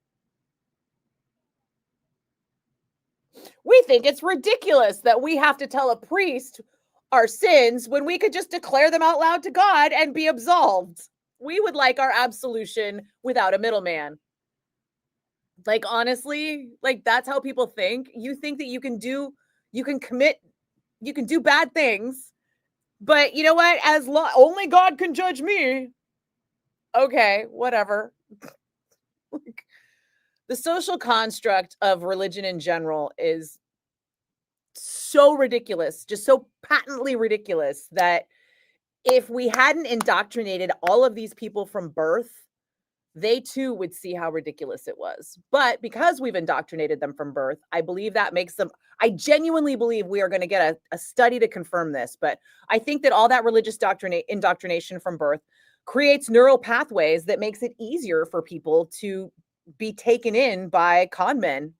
We think it's ridiculous that we have to tell a priest our sins when we could just declare them out loud to God and be absolved. We would like our absolution without a middleman. Like, honestly, like that's how people think. You think that you can do bad things, but you know what? Only God can judge me. Okay, whatever. Like, the social construct of religion in general is so ridiculous, just so patently ridiculous that if we hadn't indoctrinated all of these people from birth, they too would see how ridiculous it was. But because we've indoctrinated them from birth, I believe that makes them, I genuinely believe we are going to get a study to confirm this, but I think that all that religious indoctrination from birth creates neural pathways that makes it easier for people to be taken in by con men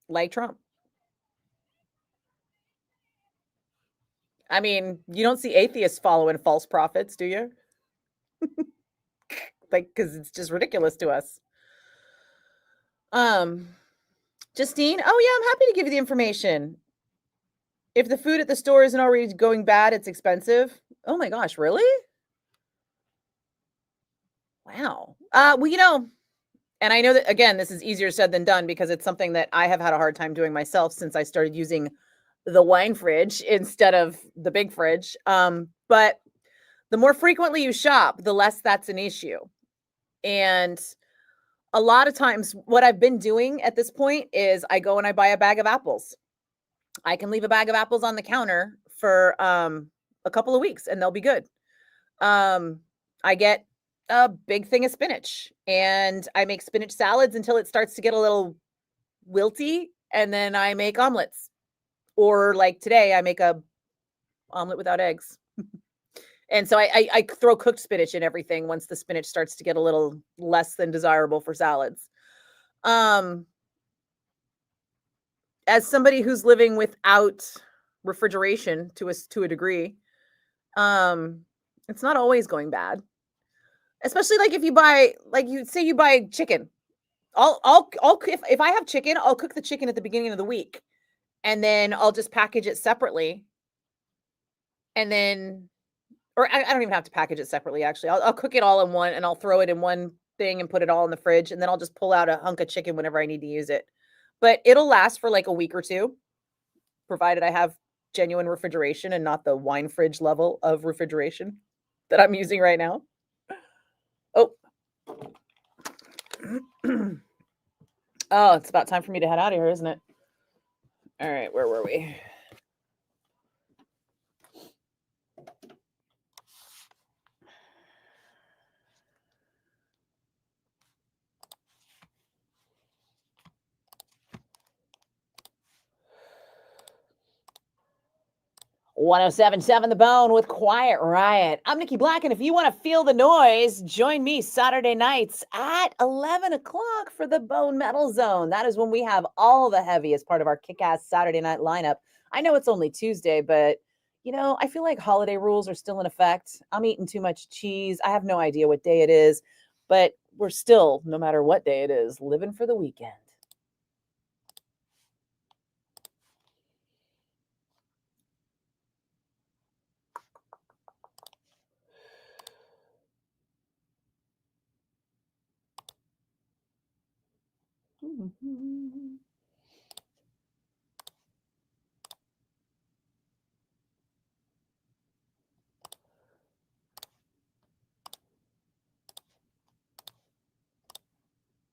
like Trump. I mean, you don't see atheists following false prophets, do you? Like, because it's just ridiculous to us. Justine, oh yeah, I'm happy to give you the information. If the food at the store isn't already going bad, it's expensive. Oh my gosh, really? Wow. Well, and I know that again, this is easier said than done because it's something that I have had a hard time doing myself since I started using the wine fridge instead of the big fridge. But the more frequently you shop, the less that's an issue. And a lot of times what I've been doing at this point is I go and I buy a bag of apples. I can leave a bag of apples on the counter for a couple of weeks and they'll be good. I get a big thing of spinach and I make spinach salads until it starts to get a little wilty, and then I make omelets. Or like today, I make a omelet without eggs. And so I throw cooked spinach in everything once the spinach starts to get a little less than desirable for salads. As somebody who's living without refrigeration to a degree, it's not always going bad. Especially like if you buy, like you say you buy chicken. I'll if I have chicken, I'll cook the chicken at the beginning of the week, and then I'll just package it separately. And then, or I don't even have to package it separately. Actually, I'll cook it all in one, and I'll throw it in one thing and put it all in the fridge, and then I'll just pull out a hunk of chicken whenever I need to use it. But it'll last for like a week or two, provided I have genuine refrigeration and not the wine fridge level of refrigeration that I'm using right now. Oh. Oh, it's about time for me to head out of here, isn't it? All right, where were we? 1077 The Bone with Quiet Riot. I'm Nikki Blakk, and if you want to feel the noise, join me Saturday nights at 11 o'clock for the Bone Metal Zone. That is when we have all the heavy as part of our kick-ass Saturday night lineup. I know it's only Tuesday, but, I feel like holiday rules are still in effect. I'm eating too much cheese. I have no idea what day it is, but we're still, no matter what day it is, living for the weekend.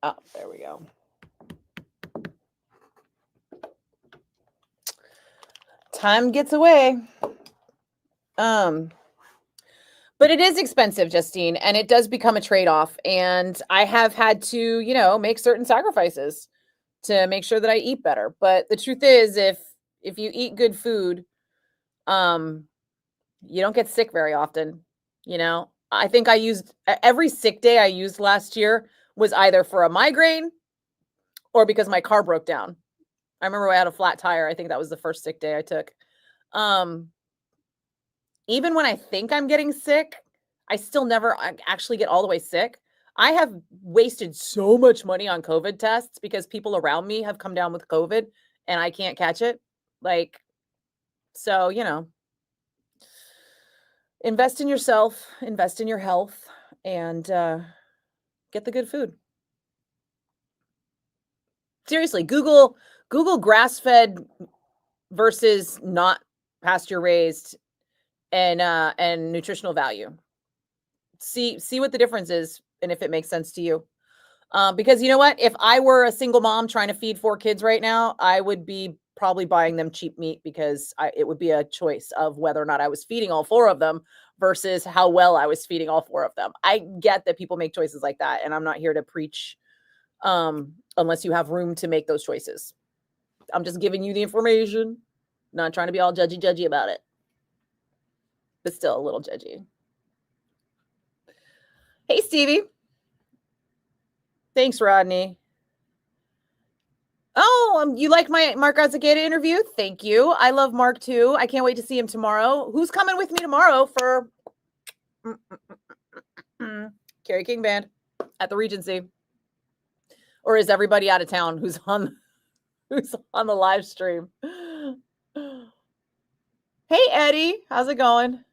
Oh, there we go. Time gets away. But it is expensive, Justine, and it does become a trade-off. And I have had to, make certain sacrifices to make sure that I eat better. But the truth is, if you eat good food, you don't get sick very often. I think I used every sick day I used last year was either for a migraine or because my car broke down. I remember I had a flat tire. I think that was the first sick day I took. Even when I think I'm getting sick, I still never actually get all the way sick. I have wasted so much money on COVID tests because people around me have come down with COVID and I can't catch it. So, invest in yourself, invest in your health, and get the good food. Seriously, Google grass-fed versus not pasture raised and nutritional value. See what the difference is and if it makes sense to you. Because you know what? If I were a single mom trying to feed 4 kids right now, I would be probably buying them cheap meat because it would be a choice of whether or not I was feeding all 4 of them versus how well I was feeding all 4 of them. I get that people make choices like that, and I'm not here to preach unless you have room to make those choices. I'm just giving you the information, not trying to be all judgy about it. But still a little judgy. Hey, Stevie. Thanks, Rodney. Oh, you like my Mark Azzageta interview? Thank you. I love Mark too. I can't wait to see him tomorrow. Who's coming with me tomorrow for Kerry King Band at the Regency? Or is everybody out of town who's on the live stream? Hey, Eddie. How's it going?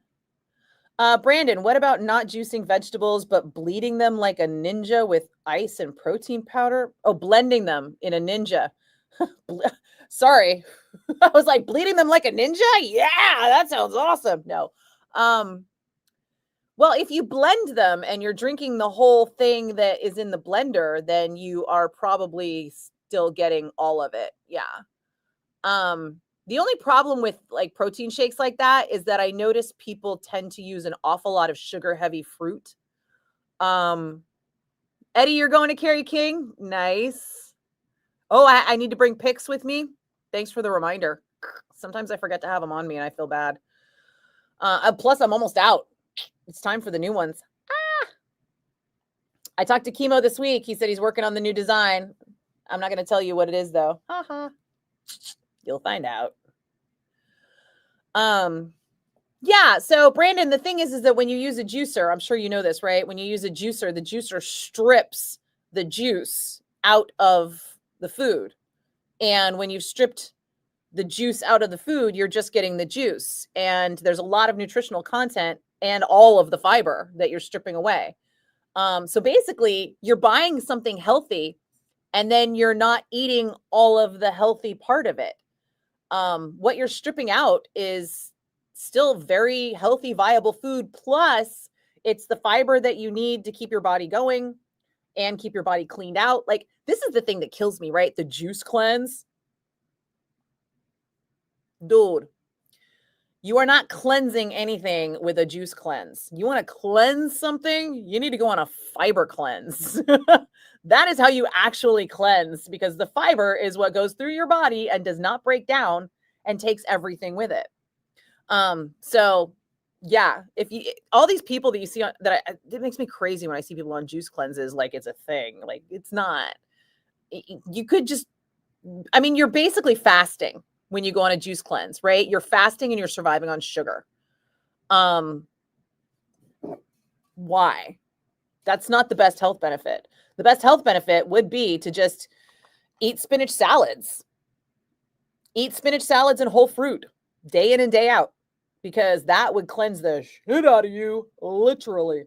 Brandon, what about not juicing vegetables, but bleeding them like a ninja with ice and protein powder? Oh, blending them in a ninja. Sorry. I was like, bleeding them like a ninja? Yeah, that sounds awesome. No. Well, if you blend them and you're drinking the whole thing that is in the blender, then you are probably still getting all of it. Yeah. The only problem with like protein shakes like that is that I notice people tend to use an awful lot of sugar heavy fruit. Eddie, you're going to Kerry King? Nice. Oh, I need to bring pics with me. Thanks for the reminder. Sometimes I forget to have them on me and I feel bad. Plus I'm almost out. It's time for the new ones. I talked to Chemo this week. He said he's working on the new design. I'm not going to tell you what it is though. You'll find out. Yeah. So Brandon, the thing is that when you use a juicer, I'm sure you know this, right? When you use a juicer, the juicer strips the juice out of the food. And when you've stripped the juice out of the food, you're just getting the juice. And there's a lot of nutritional content and all of the fiber that you're stripping away. So basically you're buying something healthy and then you're not eating all of the healthy part of it. What you're stripping out is still very healthy, viable food. Plus, it's the fiber that you need to keep your body going and keep your body cleaned out. Like, this is the thing that kills me, right? The juice cleanse. Dude, you are not cleansing anything with a juice cleanse. You want to cleanse something? You need to go on a fiber cleanse. That is how you actually cleanse, because the fiber is what goes through your body and does not break down and takes everything with it. So yeah, if you all these people that you see on it makes me crazy when I see people on juice cleanses like it's a thing. Like it's not. You could just I mean, you're basically fasting when you go on a juice cleanse, right? You're fasting and you're surviving on sugar. Why? That's not the best health benefit. The best health benefit would be to just eat spinach salads. Eat spinach salads and whole fruit day in and day out, because that would cleanse the shit out of you, literally.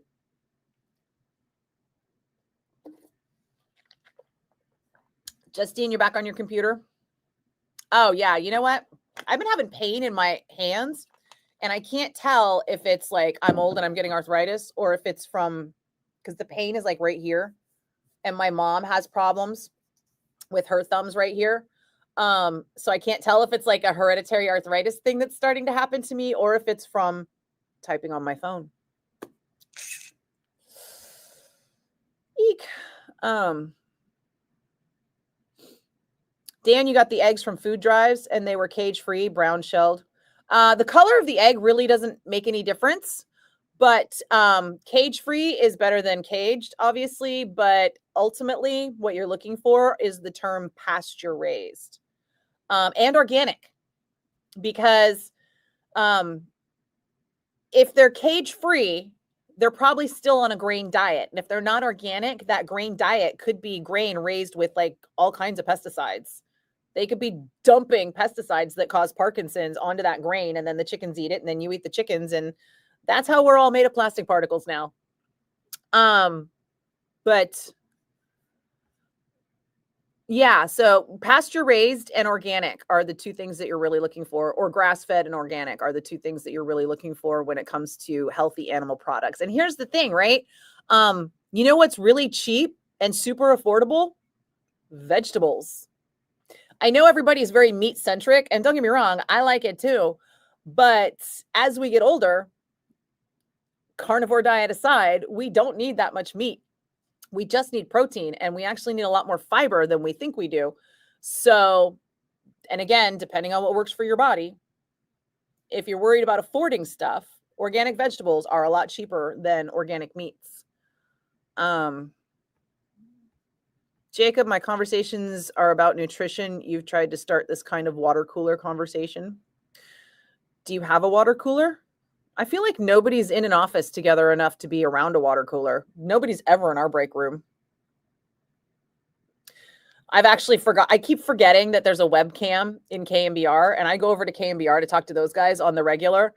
Justine, you're back on your computer? Oh, yeah. You know what? I've been having pain in my hands, and I can't tell if it's like I'm old and I'm getting arthritis or if it's from, because the pain is like right here. And my mom has problems with her thumbs right here. So I can't tell if it's like a hereditary arthritis thing that's starting to happen to me or if it's from typing on my phone. Eek. Dan, you got the eggs from food drives and they were cage-free, brown shelled. The color of the egg really doesn't make any difference, but cage-free is better than caged, obviously. But ultimately, what you're looking for is the term pasture-raised and organic, because if they're cage-free, they're probably still on a grain diet. And if they're not organic, that grain diet could be grain raised with like all kinds of pesticides. They could be dumping pesticides that cause Parkinson's onto that grain, and then the chickens eat it, and then you eat the chickens, and that's how we're all made of plastic particles now. But yeah, so pasture raised and organic are the two things that you're really looking for, or grass fed and organic are the two things that you're really looking for when it comes to healthy animal products. And here's the thing, right? You know what's really cheap and super affordable? Vegetables. I know everybody's very meat centric, and don't get me wrong, I like it too. But as we get older, carnivore diet aside, we don't need that much meat. We just need protein, and we actually need a lot more fiber than we think we do. So, and again, depending on what works for your body, if you're worried about affording stuff, organic vegetables are a lot cheaper than organic meats. Jacob, my conversations are about nutrition. You've tried to start this kind of water cooler conversation. Do you have a water cooler? I feel like nobody's in an office together enough to be around a water cooler. Nobody's ever in our break room. I've actually I keep forgetting that there's a webcam in KMBR, and I go over to KMBR to talk to those guys on the regular.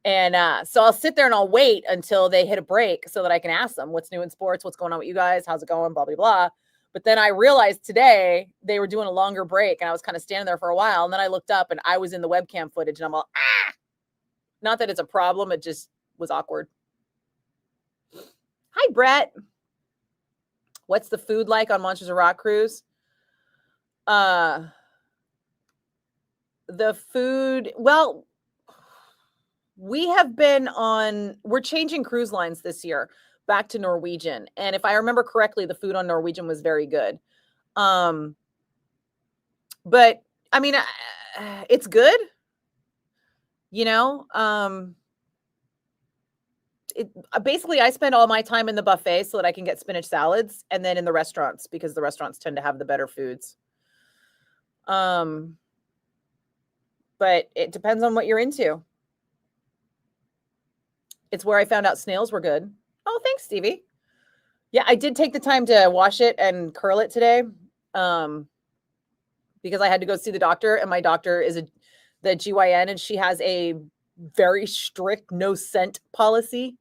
And so I'll sit there and I'll wait until they hit a break so that I can ask them what's new in sports, what's going on with you guys, how's it going, blah, blah, blah. But then I realized today they were doing a longer break, and I was kind of standing there for a while. And then I looked up and I was in the webcam footage, and I'm all, not that it's a problem. It just was awkward. Hi, Brett. What's the food like on Monsters of Rock cruise? The food, well, we're changing cruise lines this year back to Norwegian. And if I remember correctly, the food on Norwegian was very good. But I mean, it's good, you know. Basically, I spend all my time in the buffet so that I can get spinach salads, and then in the restaurants because the restaurants tend to have the better foods. But it depends on what you're into. It's where I found out snails were good. Oh, thanks, Stevie. Yeah, I did take the time to wash it and curl it today, because I had to go see the doctor, and my doctor is the GYN, and she has a very strict no scent policy.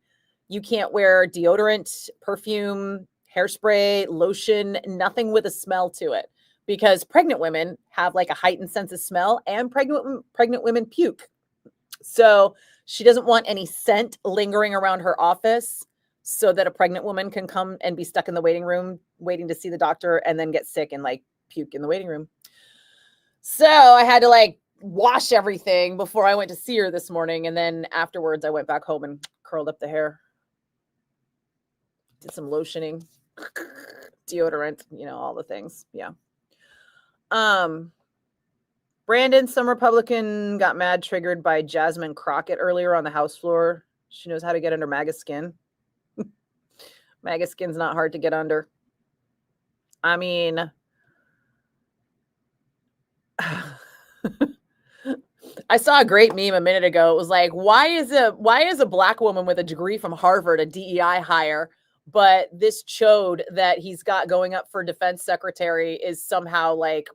You can't wear deodorant, perfume, hairspray, lotion, nothing with a smell to it, because pregnant women have like a heightened sense of smell, and pregnant women puke. So she doesn't want any scent lingering around her office so that a pregnant woman can come and be stuck in the waiting room waiting to see the doctor and then get sick and like puke in the waiting room. So I had to like wash everything before I went to see her this morning. And then afterwards I went back home and curled up the hair. Did some lotioning, deodorant, all the things. Yeah. Brett, Brandon, some Republican got mad triggered by Jasmine Crockett earlier on the House floor. She knows how to get under MAGA skin. MAGA skin's not hard to get under. I mean, I saw a great meme a minute ago. It was like, why is a black woman with a degree from Harvard a DEI hire, but this chode that he's got going up for defense secretary is somehow like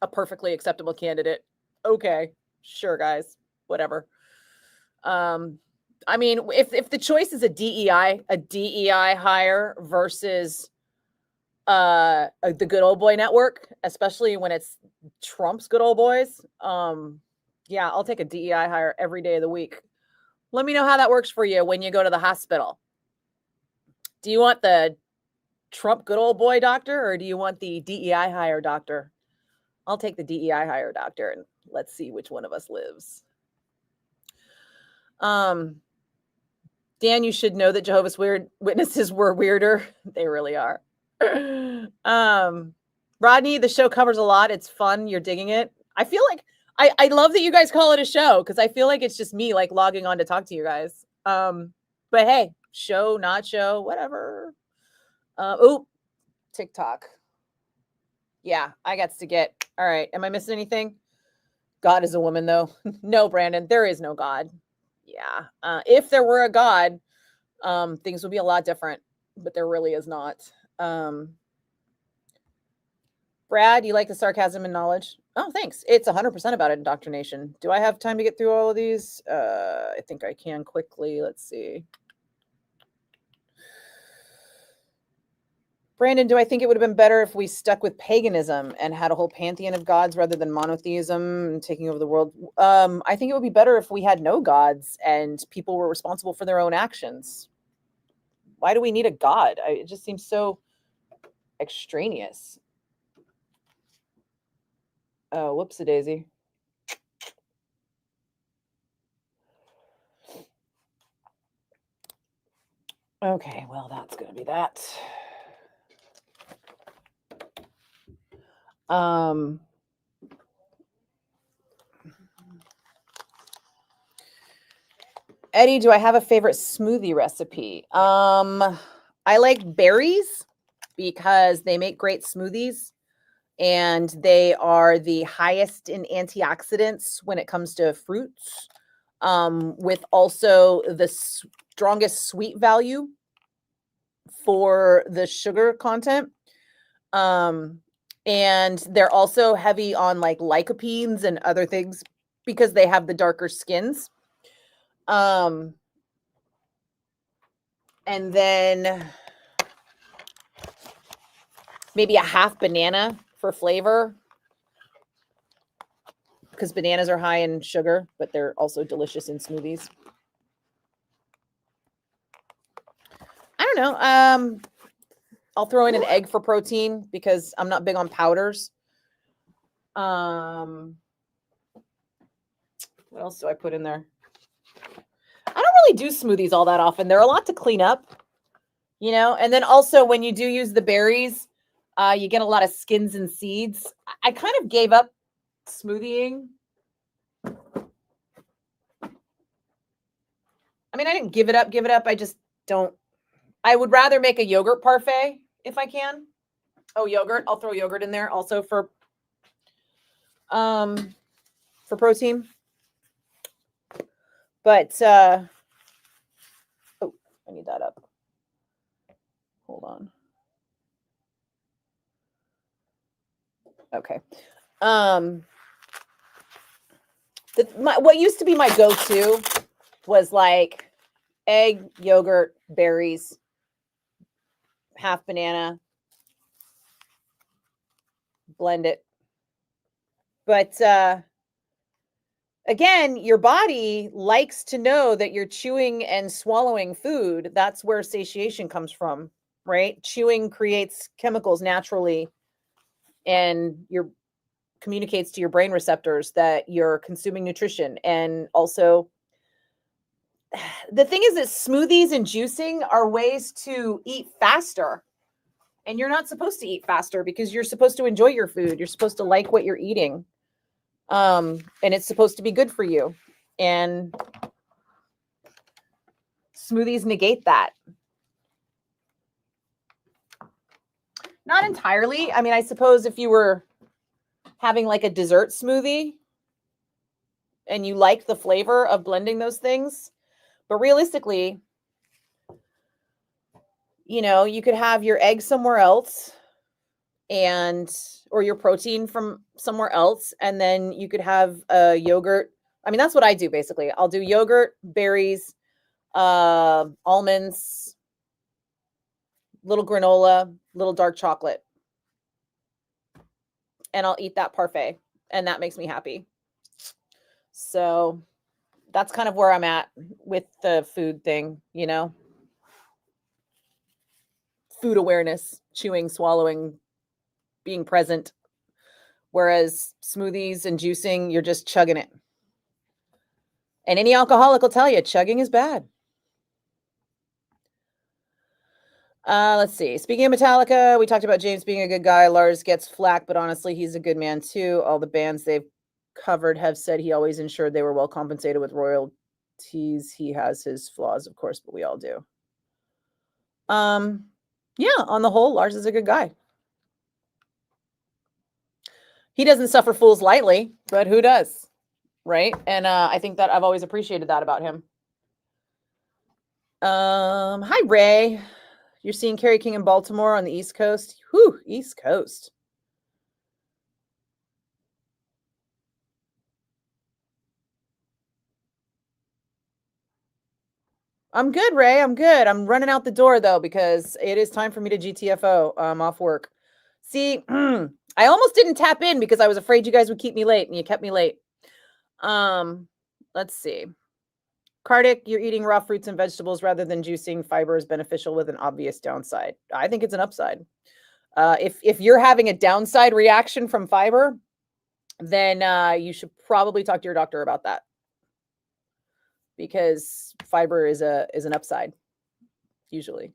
a perfectly acceptable candidate? Okay, sure, guys, whatever. I mean, if the choice is a DEI hire versus the Good Old Boy Network, especially when it's Trump's Good Old Boys, yeah, I'll take a DEI hire every day of the week. Let me know how that works for you when you go to the hospital. Do you want the Trump Good Old Boy doctor, or do you want the DEI hire doctor? I'll take the DEI hire doctor, and let's see which one of us lives. Dan, you should know that Jehovah's Witnesses were weirder. They really are. Rodney, the show covers a lot. It's fun. You're digging it. I feel like I love that you guys call it a show, because I feel like it's just me like logging on to talk to you guys. But hey, show, not show, whatever. TikTok. Yeah, I got to get. All right. Am I missing anything? God is a woman, though. No, Brandon, there is no God. Yeah. If there were a God, things would be a lot different, but there really is not. Brad, you like the sarcasm and knowledge? Oh, thanks. It's 100% about indoctrination. Do I have time to get through all of these? I think I can quickly. Let's see. Brandon, do I think it would have been better if we stuck with paganism and had a whole pantheon of gods rather than monotheism and taking over the world? I think it would be better if we had no gods and people were responsible for their own actions. Why do we need a god? It just seems so extraneous. Oh, whoops-a-daisy. Okay, well, that's going to be that. Eddie, do I have a favorite smoothie recipe? I like berries because they make great smoothies, and they are the highest in antioxidants when it comes to fruits, with also the strongest sweet value for the sugar content. And they're also heavy on like lycopenes and other things because they have the darker skins. And then maybe a half banana for flavor, because bananas are high in sugar, but they're also delicious in smoothies. I don't know. I'll throw in an egg for protein because I'm not big on powders. What else do I put in there? I don't really do smoothies all that often. They're a lot to clean up, you know? And then also when you do use the berries, you get a lot of skins and seeds. I kind of gave up smoothieing. I mean, I didn't give it up. I just don't. I would rather make a yogurt parfait if I can. Oh, yogurt. I'll throw yogurt in there also for protein. But oh, I need that up. Hold on. Okay. What used to be my go-to was like egg, yogurt, berries, half banana, blend it. But again, your body likes to know that you're chewing and swallowing food. That's where satiation comes from, right? Chewing creates chemicals naturally, and communicates to your brain receptors that you're consuming nutrition. And also, the thing is that smoothies and juicing are ways to eat faster. And you're not supposed to eat faster because you're supposed to enjoy your food. You're supposed to like what you're eating. And it's supposed to be good for you. And smoothies negate that. Not entirely. I mean, I suppose if you were having like a dessert smoothie and you liked the flavor of blending those things, but realistically, you know, you could have your egg somewhere else or your protein from somewhere else, and then you could have a yogurt. I mean, that's what I do basically. I'll do yogurt, berries, almonds, little granola, little dark chocolate, and I'll eat that parfait, and that makes me happy. So that's kind of where I'm at with the food thing, you know. Food awareness, chewing, swallowing, being present. Whereas smoothies and juicing, you're just chugging it. And any alcoholic will tell you chugging is bad. Let's see. Speaking of Metallica, we talked about James being a good guy. Lars gets flack, but honestly, he's a good man too. All the bands they've covered have said he always ensured they were well compensated with royalties. He has his flaws, of course, but we all do. Yeah, on the whole, Lars is a good guy. He doesn't suffer fools lightly, but who does? Right? And I think that I've always appreciated that about him. Hi, Ray. You're seeing Kerry King in Baltimore on the East Coast. Whew, East Coast. I'm good, Ray. I'm good. I'm running out the door, though, because it is time for me to GTFO. I'm off work. See, I almost didn't tap in because I was afraid you guys would keep me late, and you kept me late. Let's see. Kartik, you're eating raw fruits and vegetables rather than juicing. Fiber is beneficial with an obvious downside. I think it's an upside. If you're having a downside reaction from fiber, then you should probably talk to your doctor about that, because fiber is an upside usually.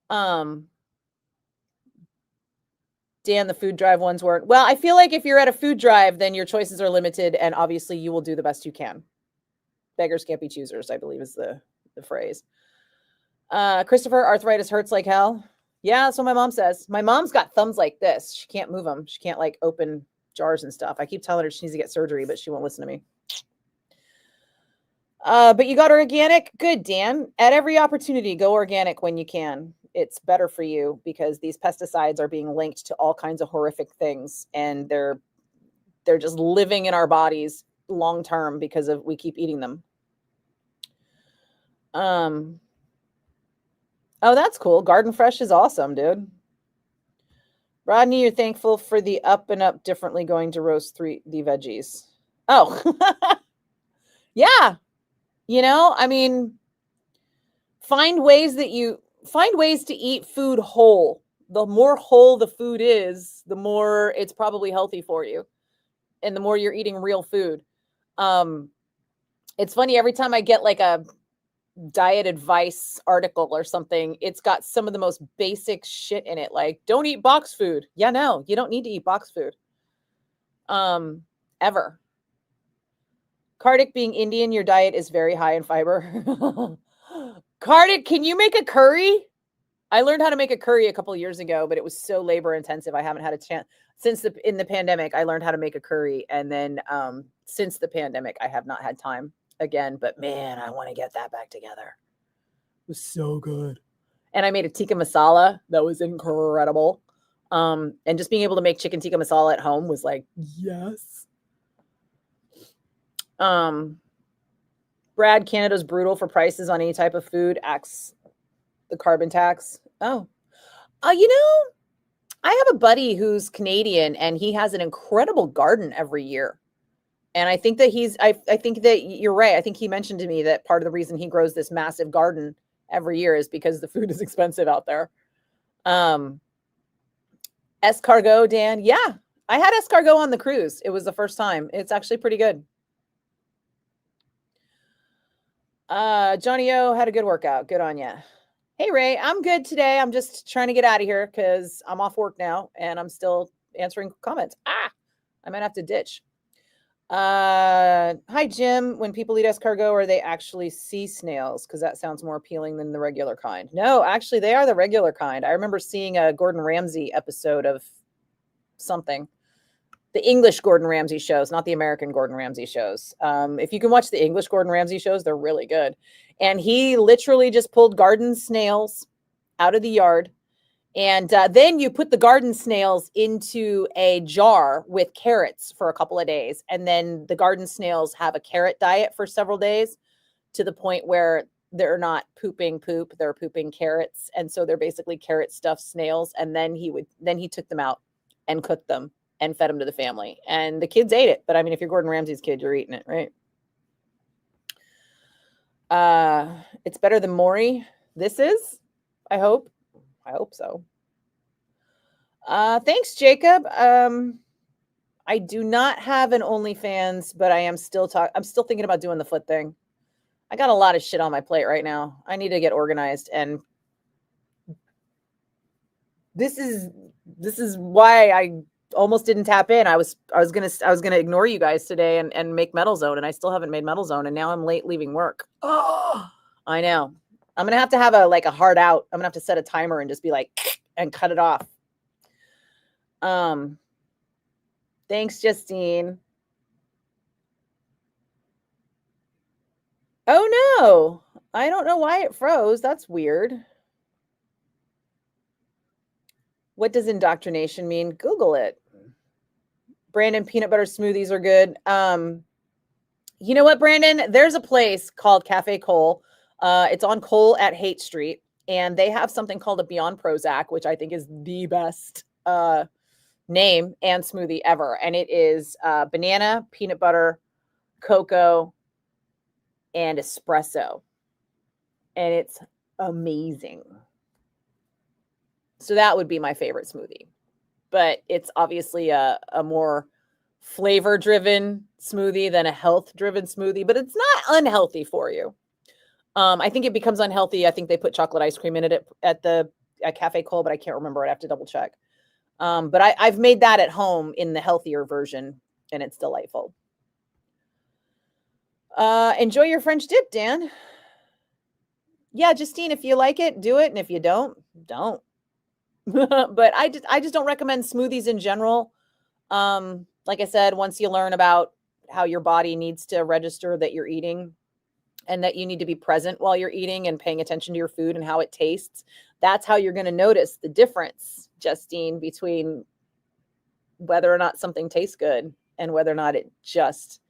Dan, the food drive ones weren't. Well, I feel like if you're at a food drive, then your choices are limited, and obviously you will do the best you can. Beggars can't be choosers, I believe is the phrase. Christopher, arthritis hurts like hell. Yeah, that's what my mom says. My mom's got thumbs like this. She can't move them. She can't like open jars and stuff. I keep telling her she needs to get surgery, but she won't listen to me. But you got organic? Good, Dan. At every opportunity, go organic when you can. It's better for you because these pesticides are being linked to all kinds of horrific things, and they're just living in our bodies long term because of we keep eating them. Oh, that's cool. Garden Fresh is awesome, dude. Rodney, you're thankful for the up and up differently going to roast the veggies. Oh, yeah. You know, I mean, find ways to eat food whole. The more whole the food is, the more it's probably healthy for you, and the more you're eating real food. It's funny, every time I get like a diet advice article or something, it's got some of the most basic shit in it, like don't eat box food. Yeah, no, you don't need to eat box food. Ever. Kartik, being Indian, your diet is very high in fiber. Kartik, can you make a curry? I learned how to make a curry a couple of years ago, but it was so labor intensive. I haven't had a chance since in the pandemic. I learned how to make a curry, and then since the pandemic, I have not had time again. But man, I want to get that back together. It was so good. And I made a tikka masala that was incredible. And just being able to make chicken tikka masala at home was like, yes. Brad, Canada's brutal for prices on any type of food. Acts the carbon tax. Oh, you know, I have a buddy who's Canadian, and he has an incredible garden every year. And I think that I think that you're right. I think he mentioned to me that part of the reason he grows this massive garden every year is because the food is expensive out there. Escargot, Dan. Yeah, I had escargot on the cruise. It was the first time. It's actually pretty good. Johnny O had a good workout. Good on ya. Hey, Ray, I'm good today. I'm just trying to get out of here because I'm off work now and I'm still answering comments. I might have to ditch. Hi, Jim. When people eat escargot, are they actually sea snails? Because that sounds more appealing than the regular kind. No, actually, they are the regular kind. I remember seeing a Gordon Ramsay episode of something. The English Gordon Ramsay shows, not the American Gordon Ramsay shows. If you can watch the English Gordon Ramsay shows, they're really good. And he literally just pulled garden snails out of the yard. And then you put the garden snails into a jar with carrots for a couple of days. And then the garden snails have a carrot diet for several days to the point where they're not pooping poop, they're pooping carrots. And so they're basically carrot stuffed snails. And then he took them out and cooked them and fed them to the family. And the kids ate it. But I mean, if you're Gordon Ramsay's kid, you're eating it, right? It's better than Maury. This is, I hope. I hope so. Thanks, Jacob. I do not have an OnlyFans, but I'm still thinking about doing the foot thing. I got a lot of shit on my plate right now. I need to get organized, and this is why I almost didn't tap in. I was gonna ignore you guys today and make Metal Zone, and I still haven't made Metal Zone, and now I'm late leaving work. Oh, I know. I'm gonna have to have a hard out. I'm gonna have to set a timer and just be like and cut it off. Thanks, Justine. Oh no, I don't know why it froze. That's weird. What does indoctrination mean? Google it. Brandon, peanut butter smoothies are good. You know what, Brandon? There's a place called Cafe Cole. It's on Cole at Haight Street, and they have something called a Beyond Prozac, which I think is the best name and smoothie ever. And it is banana, peanut butter, cocoa, and espresso. And it's amazing. So that would be my favorite smoothie. But it's obviously a more flavor-driven smoothie than a health-driven smoothie, but it's not unhealthy for you. I think it becomes unhealthy. I think they put chocolate ice cream in it at Cafe Cole, but I can't remember. I'd have to double check. But I've made that at home in the healthier version, and it's delightful. Enjoy your French dip, Dan. Yeah, Justine, if you like it, do it, and if you don't, don't. But I just don't recommend smoothies in general. Like I said, once you learn about how your body needs to register that you're eating and that you need to be present while you're eating and paying attention to your food and how it tastes, that's how you're going to notice the difference, Justine, between whether or not something tastes good and whether or not it just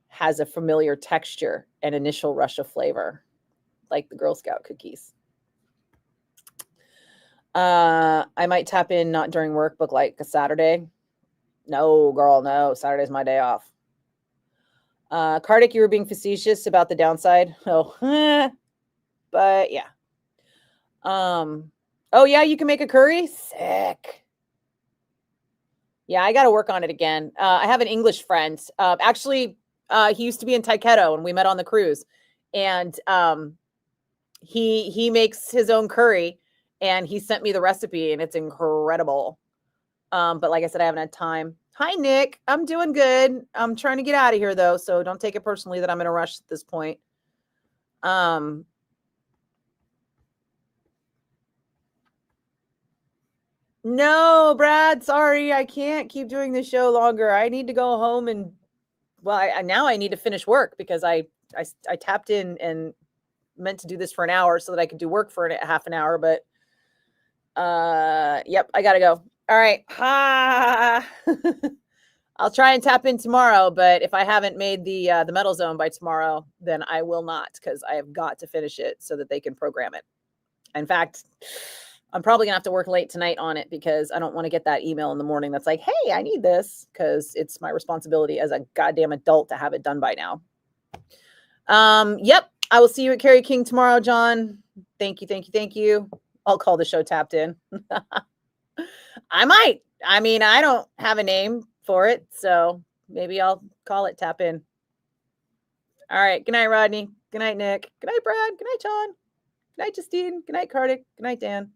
has a familiar texture and initial rush of flavor, like the Girl Scout cookies. I might tap in not during work, but like a Saturday. No, girl, no. Saturday's my day off. Kartik, you were being facetious about the downside. Oh, but yeah. Oh yeah, you can make a curry? Sick. Yeah, I got to work on it again. I have an English friend. Actually, he used to be in Taiketo, and we met on the cruise. And he makes his own curry, and he sent me the recipe, and it's incredible. But like I said, I haven't had time. Hi, Nick. I'm doing good. I'm trying to get out of here, though, so don't take it personally that I'm in a rush at this point. No, Brad, sorry. I can't keep doing this show longer. I need to go home and, well, now I need to finish work because I tapped in and meant to do this for an hour so that I could do work for half an hour, but yep, I gotta go. All right. Ha. I'll try and tap in tomorrow, but if I haven't made the Metal Zone by tomorrow, then I will not, because I have got to finish it so that they can program it. In fact, I'm probably gonna have to work late tonight on it because I don't want to get that email in the morning that's like, hey, I need this, because it's my responsibility as a goddamn adult to have it done by now. Yep. I will see you at Carrie King tomorrow, John. Thank you, thank you, thank you. I'll call the show Tapped In. I might. I mean, I don't have a name for it, so maybe I'll call it Tap In. All right. Good night, Rodney. Good night, Nick. Good night, Brad. Good night, John. Good night, Justine. Good night, Kartik. Good night, Dan.